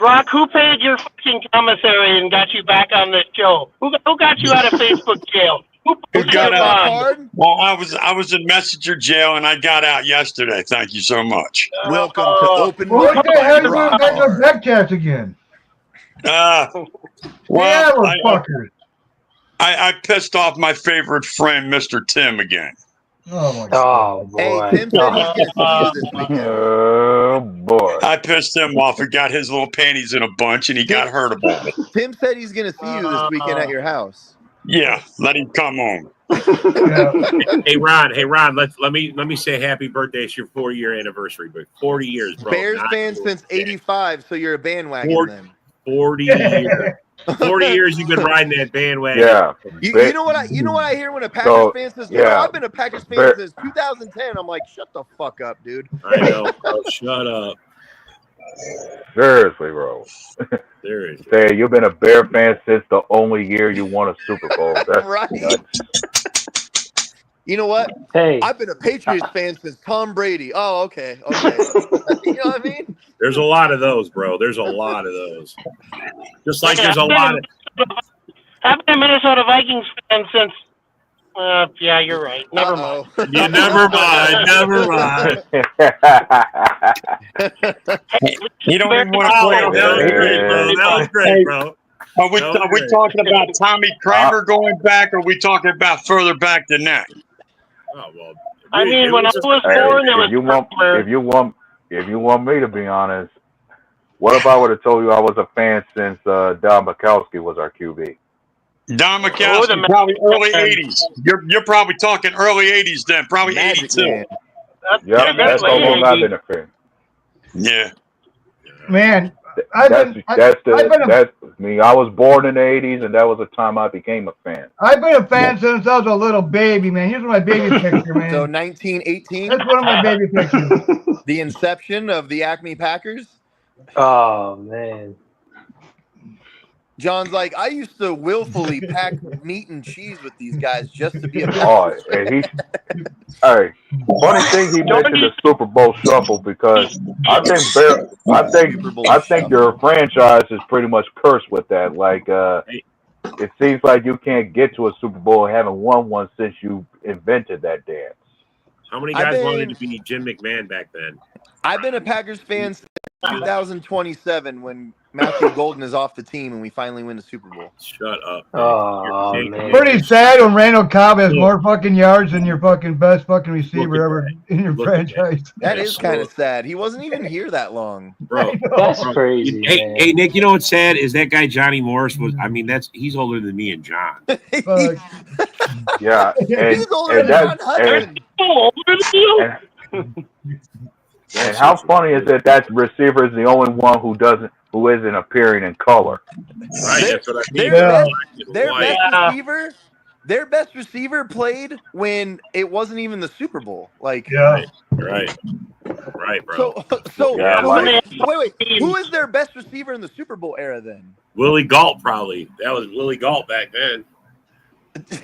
Brock, who paid your fucking commissary and got you back on this show? Who got you out of Facebook jail? Who Who posted got your out? bond? Well, I was in messenger jail and I got out yesterday. Thank you so much. Welcome to Open What Mic the hell with you doing Brock back to Hard. back chats again? Well, Yeah, we're fuckers. I pissed off my favorite friend, Mr. Tim, again. Oh my god. Oh Hey, boy. Tim said he's going to see you this weekend. Oh boy. I pissed him off. He got his little panties in a bunch and he got hurt about it. Tim said he's going to see you this weekend at your house. Yeah, let him come home. Yeah. Hey Ron, let me say happy birthday. It's your 4-year anniversary, but 40 years, bro. Bears Not fan your since birthday. '85, so you're a bandwagon 40 then. 40 years. 40 years you've been riding that bandwagon. Yeah. You know what I hear when a Packers fan says, yeah. I've been a Packers fan Bear- since 2010. I'm like, shut the fuck up, dude. I know, bro. Shut up. Seriously, bro. Seriously. Say you've been a Bear fan since the only year you won a Super Bowl. That's Right. nuts. You know what? Hey, I've been a Patriots fan since Tom Brady. Oh, okay. You know what I mean? There's a lot of those, bro. There's a lot of those. Just like Yeah, there's a lot of I've been a Minnesota Vikings fan since. Yeah, you're right. Never mind. Uh-oh. Yeah, never mind. Never mind. You don't even want to Oh, play that on was great, bro. That was great, bro. Are we That was great. talking about Tommy Kramer going back, or are we talking about further back than that? Oh well. I mean, when I was Hey, born, there was if you want me to be honest, what if I would have told you I was a fan since Don Bukowski was our QB? Don Oh, McCaskey, the probably early man. 80s. You're probably talking early 80s then, probably Magic 82. Man. Yep, that's how long I've been a fan. Yeah. Man, I was born in the '80s, and that was the time I became a fan. I've been a fan since I was a little baby, man. Here's my baby picture, man. So 1918, That's one of my baby pictures. the inception of the Acme Packers. oh man. John's like, I used to willfully pack meat and cheese with these guys just to be a Oh, Packers. and hey, funny thing he mentioned the Super Bowl shuffle because I think your franchise is pretty much cursed with that. Like, it seems like you can't get to a Super Bowl and haven't won one since you invented that dance. How many guys wanted to be Jim McMahon back then? I've been a Packers fan since 2027 when Matthew Golden is off the team and we finally win the Super Bowl. Shut up. Oh man. Pretty sad when Randall Cobb has more fucking yards than your fucking best fucking receiver ever in your franchise. That is kind of sad. He wasn't even here that long. Bro, That's crazy. Man. Hey, Nick, you know what's sad is that guy Johnny Morris was. I mean, he's older than me and John. Fuck. Yeah, He's older than John Hudson. And how funny is it that receiver is the only one who isn't appearing in color? Right, that's what I mean. Their best receiver played when it wasn't even the Super Bowl. Like, Yeah. Right, bro. So Yeah, wait. Who is their best receiver in the Super Bowl era then? Willie Galt, probably. That was Willie Galt back then.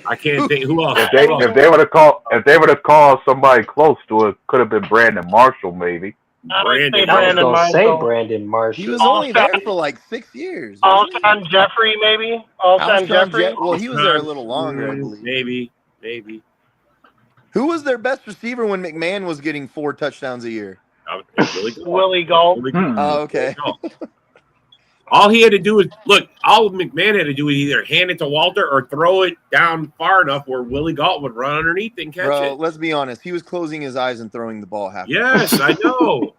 I can't think who else. If they would have called somebody close to it, could have been Brandon Marshall, maybe. Brandon Brandon Marshall. He was only there for like 6 years. All-time Jeffrey, maybe. All-time Jeffrey. Well, he was there a little longer, I believe. Maybe. Who was their best receiver when McMahon was getting 4 touchdowns a year? Willie Galt. Oh, okay. All he had to do was all McMahon had to do was either hand it to Walter or throw it down far enough where Willie Galt would run underneath and catch Bro, it. let's be honest. He was closing his eyes and throwing the ball half. Yes, I know.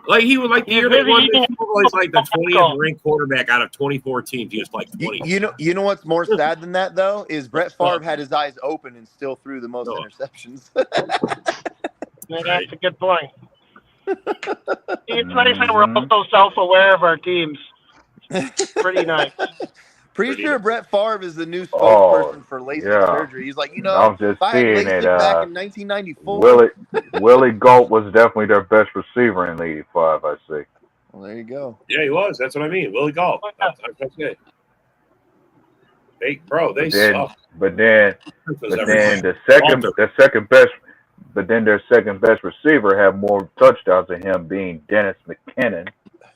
Like he was like the year they won the Super Bowl, he's like the 20th ranked quarterback out of 24 teams. He was like 20. You know what's more sad than that though is Brett Favre had his eyes open and still threw the most interceptions. That's a good point. It's nice that we're also self-aware of our teams. Pretty nice. Pretty sure Brett Favre is the new spokesperson for LASIK surgery. He's like, I'm just if I had seeing LASIK it. back in 1994. Willie Galt was definitely their best receiver in '85. I see. Well, there you go. Yeah, he was. That's what I mean. Willie Galt. That's it. They suck. But then their second best receiver had more touchdowns than him, being Dennis McKinnon.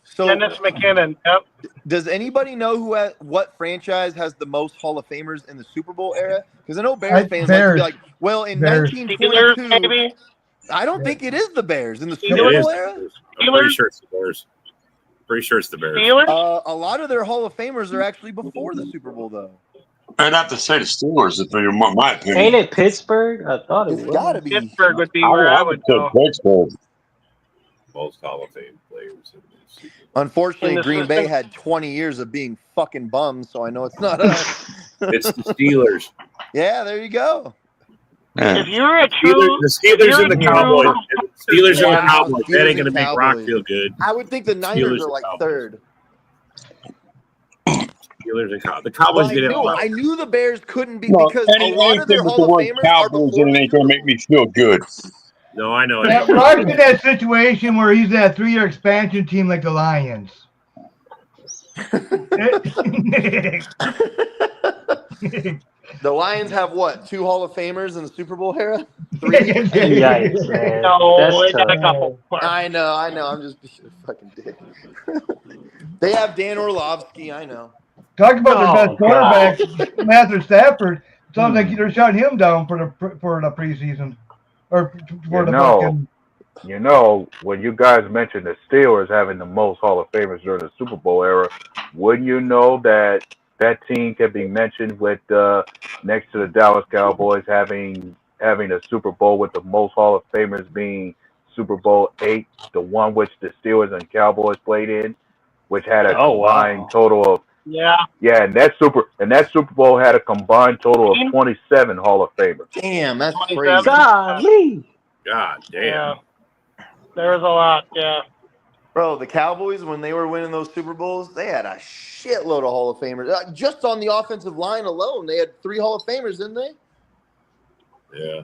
So Dennis McKinnon. Yep. does anybody know what franchise has the most Hall of Famers in the Super Bowl era? Because I know Bears fans like to be like, well, in Bears. Steelers, 1922, maybe. I don't think it is the Bears in the Super Steelers? Bowl era. I'm pretty sure it's the Bears. Pretty sure it's the Bears. Steelers. A lot of their Hall of Famers are actually before the Super Bowl, though. I'd have to say the Steelers, if you're my opinion. Ain't it Pittsburgh? I thought it It's was. got to be. Pittsburgh would be where I would go. Pittsburgh. Most Hall of Fame players. Unfortunately, In the Green system. Bay had 20 years of being fucking bums, so I know it's not us. It's the Steelers. Yeah, there you go. Yeah. If you're a true, The Steelers and the Cowboys. Steelers and the Wow, Cowboys. That Steelers ain't going to and make Rock Cowboys. feel good. I would think the Niners Steelers are and like Cowboys. third. Steelers and Cowboys. The But Cowboys get it all. I knew the Bears couldn't be Well, because a lot of anything their with the Hall of word Famers are Cowboys before in it ain't going to make me feel good. No, I know it. Yeah, ain't. Rock's in that situation where he's that 3-year expansion team like the Lions. The Lions have what? 2 Hall of Famers in the Super Bowl era? 3? Yikes, man. no, That's they got a tough. couple. I know. I'm just being a fucking dick. They have Dan Orlovsky. I know. Talk about their Oh, best quarterback, Matthew Stafford. Sounds like they're shutting him down for the preseason, or for the fucking. You know, when you guys mentioned the Steelers having the most Hall of Famers during the Super Bowl era, wouldn't you know that team can be mentioned with next to the Dallas Cowboys having a Super Bowl with the most Hall of Famers being Super Bowl 8, the one which the Steelers and Cowboys played in, which had a combined total of and that Super Bowl had a combined total of 27 Hall of Famers. Damn, that's 27. crazy. Golly. God damn. Yeah. There was a lot, yeah. Bro, the Cowboys, when they were winning those Super Bowls, they had a shitload of Hall of Famers. Just on the offensive line alone, they had 3 Hall of Famers, didn't they? Yeah.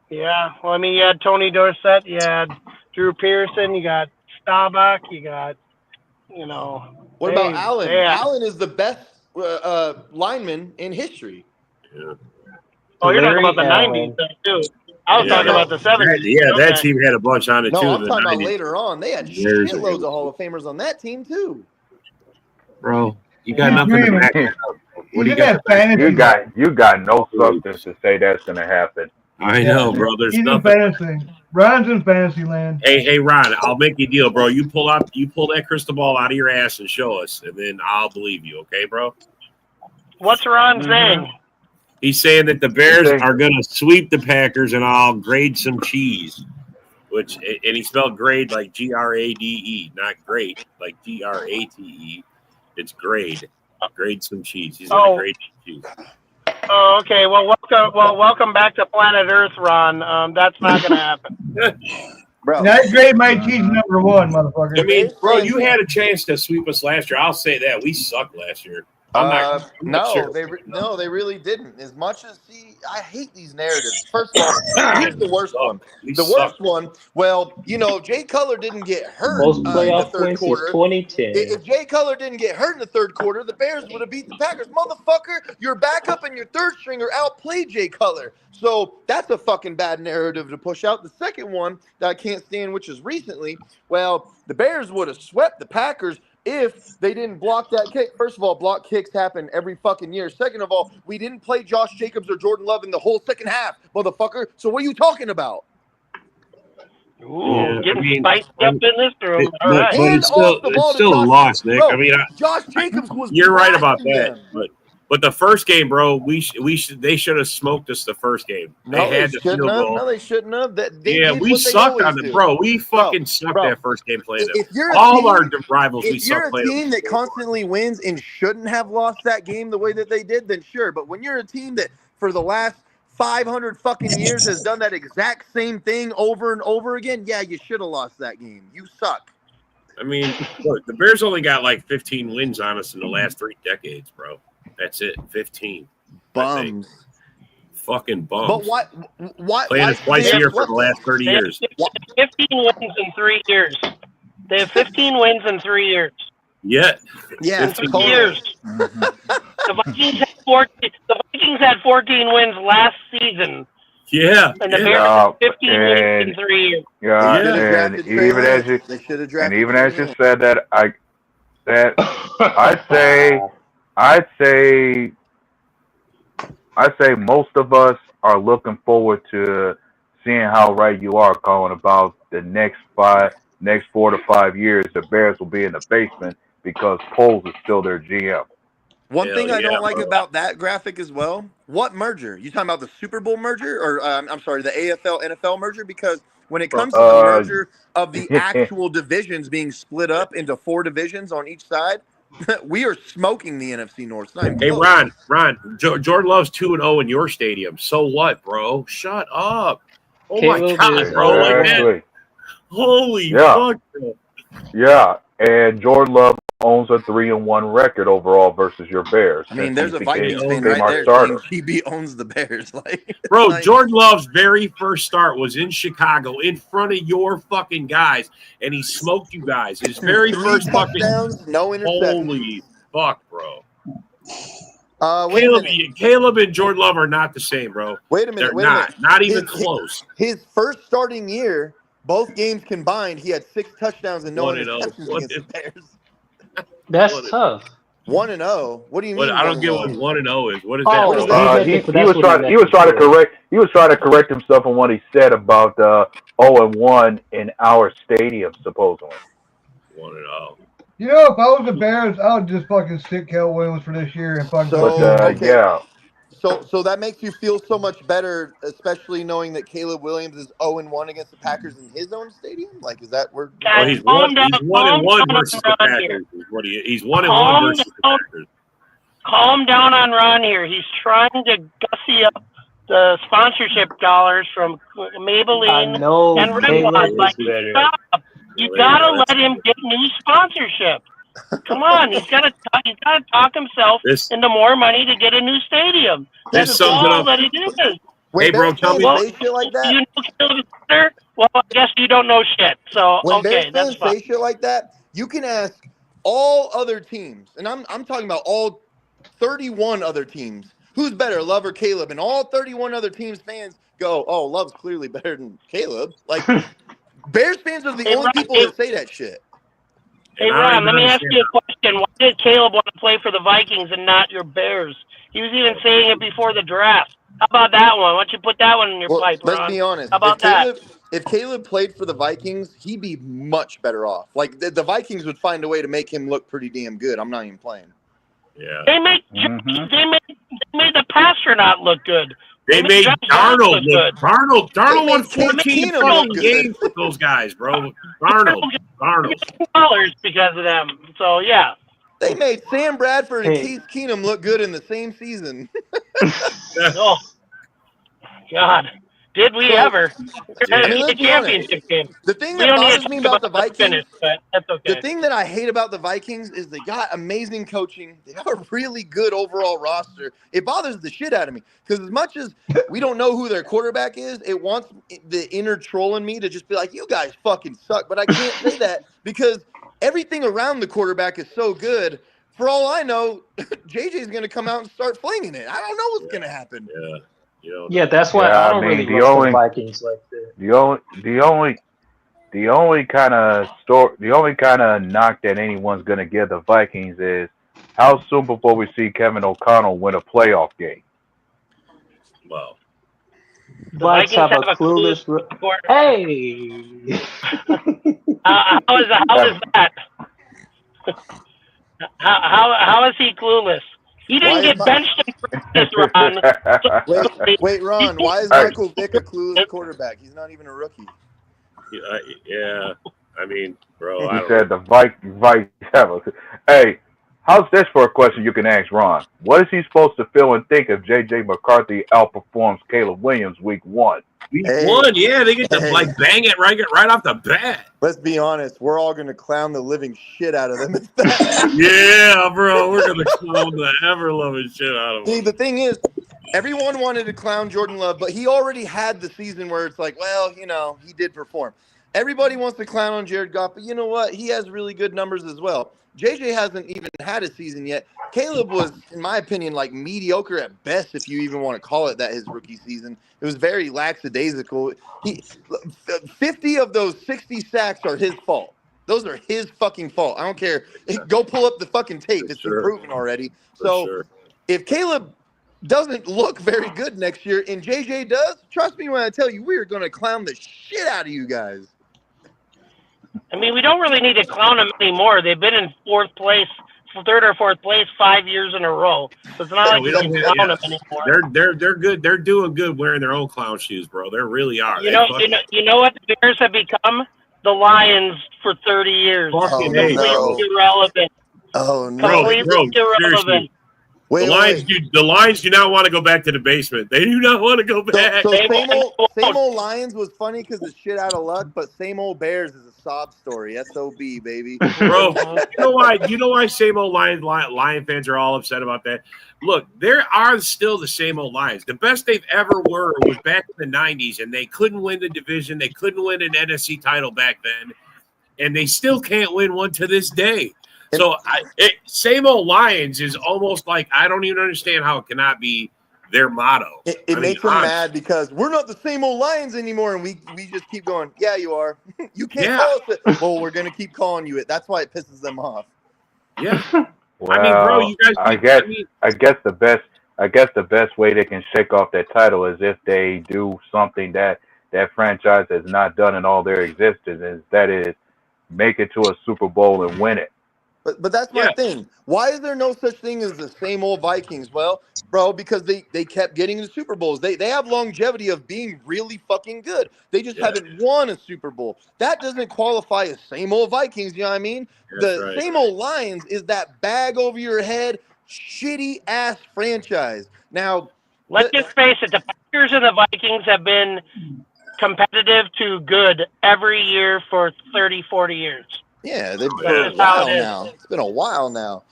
Yeah. Well, I mean, you had Tony Dorsett, you had Drew Pearson, you got Staubach, you got, What about Allen? Yeah. Allen is the best lineman in history. Yeah. Oh, you're talking about the Allen. 90s, too. I was talking about the 70s. That team had a bunch on it No, too. I'm in the talking about 90s. later on. They had Years shitloads ago. of Hall of Famers on that team, too. Bro, you got Yeah, nothing to agree. back it up. What do you He's in got? that fantasy. You got no substance to say that's gonna happen. I know, bro. There's He's in nothing. fantasy. Ron's in fantasy land. Hey, Ron, I'll make you a deal, bro. You pull that crystal ball out of your ass and show us, and then I'll believe you, okay, bro? What's Ron saying? He's saying that the Bears are going to sweep the Packers, and I'll grade some cheese. And he spelled grade like Grade, not great, like Grate. It's grade. Grade some cheese. He's going to grade some cheese. Oh, okay. Well, welcome back to planet Earth, Ron. That's not going to happen. Bro, And I grade my cheese number 1, motherfucker. I mean, bro, you had a chance to sweep us last year. I'll say that. We sucked last year. I'm not sure. they really didn't. As much as I hate these narratives. First of all, here's the worst one. The worst one. Well, Jay Cutler didn't get hurt Most in the playoff third wins quarter. is 2010. If Jay Cutler didn't get hurt in the third quarter, the Bears would have beat the Packers. Motherfucker, your backup and your third stringer outplayed Jay Cutler. So that's a fucking bad narrative to push out. The second one that I can't stand, which is recently, well, the Bears would have swept the Packers if they didn't block that kick. First of all, block kicks happen every fucking year. Second of all, we didn't play Josh Jacobs or Jordan Love in the whole second half, motherfucker. So what are you talking about? Ooh, getting spiced up in this room. All right. But it's still a loss, Nick. Bro, I mean, Josh Jacobs was. you're right about that. them. But the first game, bro, they should have smoked us the first game. They had the field goal. No, they shouldn't have. We sucked on it, bro. We fucking sucked that first game playing them. Our rivals, we sucked playing them. If you're a team that constantly wins and shouldn't have lost that game the way that they did, then sure. But when you're a team that for the last 500 fucking years has done that exact same thing over and over again, yeah, you should have lost that game. You suck. I mean, look, the Bears only got like 15 wins on us in the last 3 decades, bro. That's it, 15. Bums. Fucking bums. But why playing us twice a year for the last 30 years. They have 15 wins in 3 years. They have 15 wins in 3 years. Yeah. 3 years. The Vikings had 14 wins last season. Yeah. And the Bears had 15 wins in 3 years. And even as you said that, That I'd say most of us are looking forward to seeing how right you are, Colin, about the next 4 to 5 years. The Bears will be in the basement because Poles is still their GM. One Hell thing I yeah, don't like bro. about that graphic as well, what merger? You talking about the Super Bowl merger or I'm sorry, the AFL NFL merger? Because when it comes to the merger of the actual divisions being split up into 4 divisions on each side, we are smoking the NFC North. It's not even Hey, close. Ron, Jordan Love's 2-0 in your stadium. So what, bro? Shut up. Oh my Caleb God, is bro. Like that. Exactly. Holy Yeah. fuck, bro. Yeah, and Jordan Love owns a 3-1 record overall versus your Bears. I mean, Since there's he a Vikings fan became right our there saying starter. GB owns the Bears. Like, Bro, like, Jordan Love's very first start was in Chicago in front of your fucking guys, and he smoked you guys. His very 3 first fucking. touchdowns, no interceptions. Holy fuck, bro. Wait a minute. Caleb and Jordan Love are not the same, bro. Wait a minute. They're Wait a minute. not even close. His first starting year, both games combined, he had 6 touchdowns and no 1-0. interceptions against the Bears. That's tough. 1-0. What do you What mean? I don't get 1-0? what 1-0 is. What is Oh, that? is bro? that? He was trying to correct himself on what he said about 0-1 in our stadium, supposedly. 1-0. You know, if I was the Bears, I would just fucking sit Kel Williams for this year and fucking. So, okay. Yeah. So that makes you feel so much better, especially knowing that Caleb Williams is 0-1 against the Packers in his own stadium. Like, is that where? Well, Guys, he's calm down. He's 1-1 calm versus down the on here. Packers. He's 1-1 Calm versus the down. Packers. Calm down on Ron here. He's trying to gussy up the sponsorship dollars from Maybelline I know and Caleb Revlon. is Like, better. stop. You gotta let him get new sponsorship. Come on, he's gotta talk himself into more money to get a new stadium. This That's sums it all up. that it is. When Hey, bro, Bears tell fans me. say shit like that, You know Caleb better? Well, I guess you don't know shit. So when okay, Bears that's fans fine. say shit like that, you can ask all other teams, and I'm talking about all 31 other teams. Who's better, Love or Caleb? And all 31 other teams fans go, "Oh, Love's clearly better than Caleb." Like, Bears fans are the only people that say that shit. Hey, Ron, let me ask you a question. Why did Caleb want to play for the Vikings and not your Bears? He was even saying it before the draft. How about that one? Why don't you put that one in your pipe, Ron? Let's be honest. How about that? If Caleb played for the Vikings, he'd be much better off. Like, the Vikings would find a way to make him look pretty damn good. I'm not even playing. Yeah. They made the Pastronaut look good. They made Darnold look. Darnold won 14 fucking games with those guys, bro. Darnold. $dollars because of them. So yeah. They made Sam Bradford and Case Keenum look good in the same season. Oh, God. Did we ever? I mean, let's be honest. Game. The thing that bothers me about the Vikings, but that's okay. the thing that I hate about the Vikings is they got amazing coaching. They have a really good overall roster. It bothers the shit out of me because as much as we don't know who their quarterback is, it wants the inner troll in me to just be like, you guys fucking suck. But I can't say that because everything around the quarterback is so good. For all I know, JJ's going to come out and start flinging it. I don't know what's going to happen. Yeah. Yeah, that's why I don't really love the Vikings like that. The only kind of knock that anyone's gonna give the Vikings is how soon before we see Kevin O'Connell win a playoff game. Wow. The Vikings have a clueless. Hey. How is that? How is he clueless? He didn't get benched in practice, Ron. Wait, Ron. Why is Michael Vick a clueless quarterback? He's not even a rookie. Yeah. I mean, bro. He said the Vikings have a. Hey, how's this for a question you can ask Ron? What is he supposed to feel and think if J.J. McCarthy outperforms Caleb Williams week 1? Week 1, yeah, they get to bang it right off the bat. Let's be honest. We're all going to clown the living shit out of them. Yeah, bro. We're going to clown the ever-loving shit out of them. See, the thing is, everyone wanted to clown Jordan Love, but he already had the season where it's like, well, he did perform. Everybody wants to clown on Jared Goff, but you know what? He has really good numbers as well. JJ hasn't even had a season yet. Caleb was, in my opinion, like mediocre at best, if you even want to call it that, his rookie season. It was very lackadaisical. 50 of those 60 sacks are his fault. Those are his fucking fault. I don't care. Go pull up the fucking tape. It's been proven already. So if Caleb doesn't look very good next year and JJ does, trust me when I tell you, we are going to clown the shit out of you guys. I mean, we don't really need to clown them anymore. They've been in third or fourth place 5 years in a row. So it's not like we don't clown them anymore. They're good. They're doing good wearing their own clown shoes, bro. They really are. You know what the Bears have become? The Lions for 30 years. Completely irrelevant. Oh no, completely irrelevant. The Lions do not want to go back to the basement. They do not want to go back. So same old Lions was funny because the shit out of luck, but same old Bears is a sob story. SOB, baby. Bro, you know why same old Lion fans are all upset about that? Look, there are still the same old Lions. The best they've ever were was back in the 90s, and they couldn't win the division. They couldn't win an NFC title back then, and they still can't win one to this day. So same old Lions is almost like I don't even understand how it cannot be their motto. It makes them mad because we're not the same old Lions anymore, and we just keep going. Yeah, you are. You can't call us it. Well, we're gonna keep calling you it. That's why it pisses them off. Yeah. Well, I mean, bro, you guys. I guess the best way they can shake off that title is if they do something that franchise has not done in all their existence, that is make it to a Super Bowl and win it. But that's my thing. Why is there no such thing as the same old Vikings? Well, bro, because they kept getting the Super Bowls. They have longevity of being really fucking good. They just haven't won a Super Bowl. That doesn't qualify as same old Vikings, you know what I mean? Same old Lions is that bag over your head, shitty ass franchise. Now, let's just face it, the Packers and the Vikings have been competitive to good every year for 30, 40 years. Yeah, they've been a while now. It's been a while now.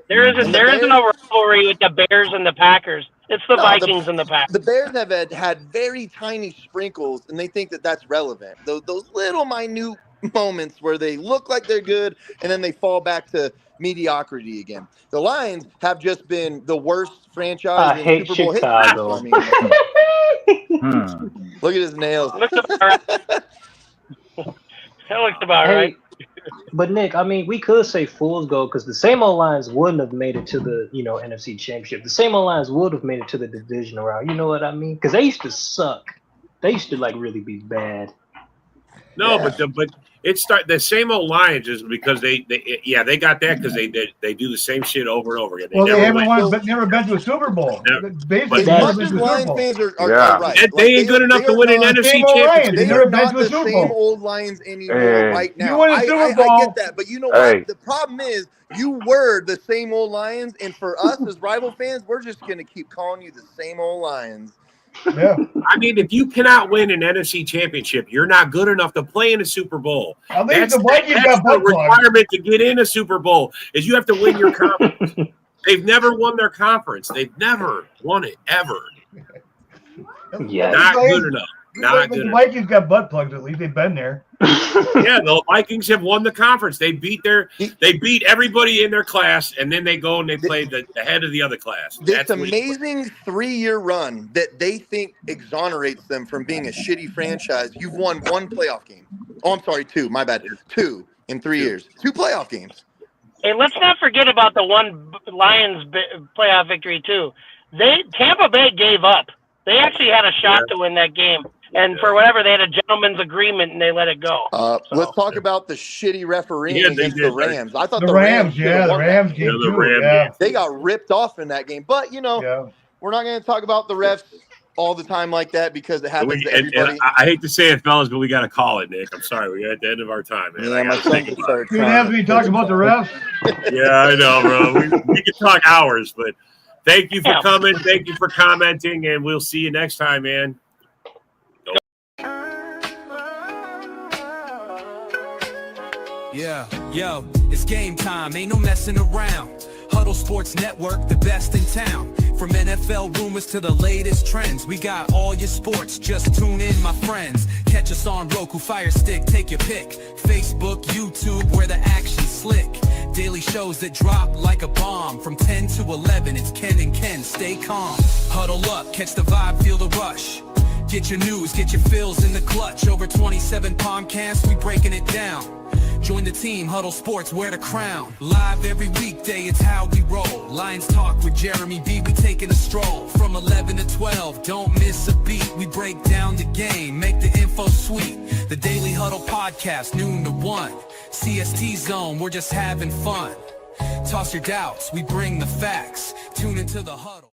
There isn't a rivalry with the Bears and the Packers. It's the Vikings and the Packers. The Bears have had very tiny sprinkles, and they think that that's relevant. Those little minute moments where they look like they're good, and then they fall back to mediocrity again. The Lions have just been the worst franchise in Super Bowl Chicago. history. I mean, look at his nails. That looks about right. But Nick, I mean, we could say fool's gold because the same old Lions wouldn't have made it to the NFC Championship. The same old Lions would have made it to the division round. You know what I mean? Because they used to suck. They used to really be bad. No, but the same old Lions is because they got that because they do the same shit over and over again. They never been to a Super Bowl. Basically, Lions fans are right. They ain't good enough to win an NFC championship. They are not the same old Lions anymore right now. I get that, but you know what? The problem is you were the same old Lions, and for us as rival fans, we're just gonna keep calling you the same old Lions. Yeah. I mean, if you cannot win an NFC championship, you're not good enough to play in a Super Bowl. That's the requirement to get in a Super Bowl is you have to win your conference. They've never won their conference. They've never won it ever. Yeah, not good enough. Not good enough. The Vikings got butt plugs. At least they've been there. Yeah, the Vikings have won the conference. They beat everybody in their class, and then they go and they play the head of the other class. This amazing 3-year run that they think exonerates them from being a shitty franchise. You've won one playoff game. Oh, I'm sorry, 2. My bad. 2 in 3 years. 2 playoff games. Hey, let's not forget about the one Lions playoff victory too. Tampa Bay gave up. They actually had a shot to win that game. And for whatever, they had a gentleman's agreement and they let it go. Let's talk about the shitty refereeing against the Rams. I thought the Rams game too. Yeah. They got ripped off in that game. But, we're not going to talk about the refs all the time like that because it happens to everybody. And I hate to say it, fellas, but we got to call it, Nick. I'm sorry. We're at the end of our time, man. Yeah, my son can start crying. You have me talk about the refs? Yeah, I know, bro. We could talk hours, but thank you for coming. Thank you for commenting, and we'll see you next time, man. Yeah, yo, it's game time, ain't no messing around. Huddle Sports Network, the best in town. From NFL rumors to the latest trends, we got all your sports, just tune in, my friends. Catch us on Roku, Fire Stick, take your pick. Facebook, YouTube, where the action's slick. Daily shows that drop like a bomb. From 10 to 11, it's Ken and Ken, stay calm. Huddle up, catch the vibe, feel the rush. Get your news, get your fills in the clutch. Over 27 podcasts, we breaking it down. Join the team, Huddle Sports, wear the crown. Live every weekday, it's how we roll. Lions Talk with Jeremy B, we taking a stroll. From 11 to 12, don't miss a beat. We break down the game, make the info sweet. The Daily Huddle Podcast, noon to 1. CST Zone, we're just having fun. Toss your doubts, we bring the facts. Tune into the Huddle.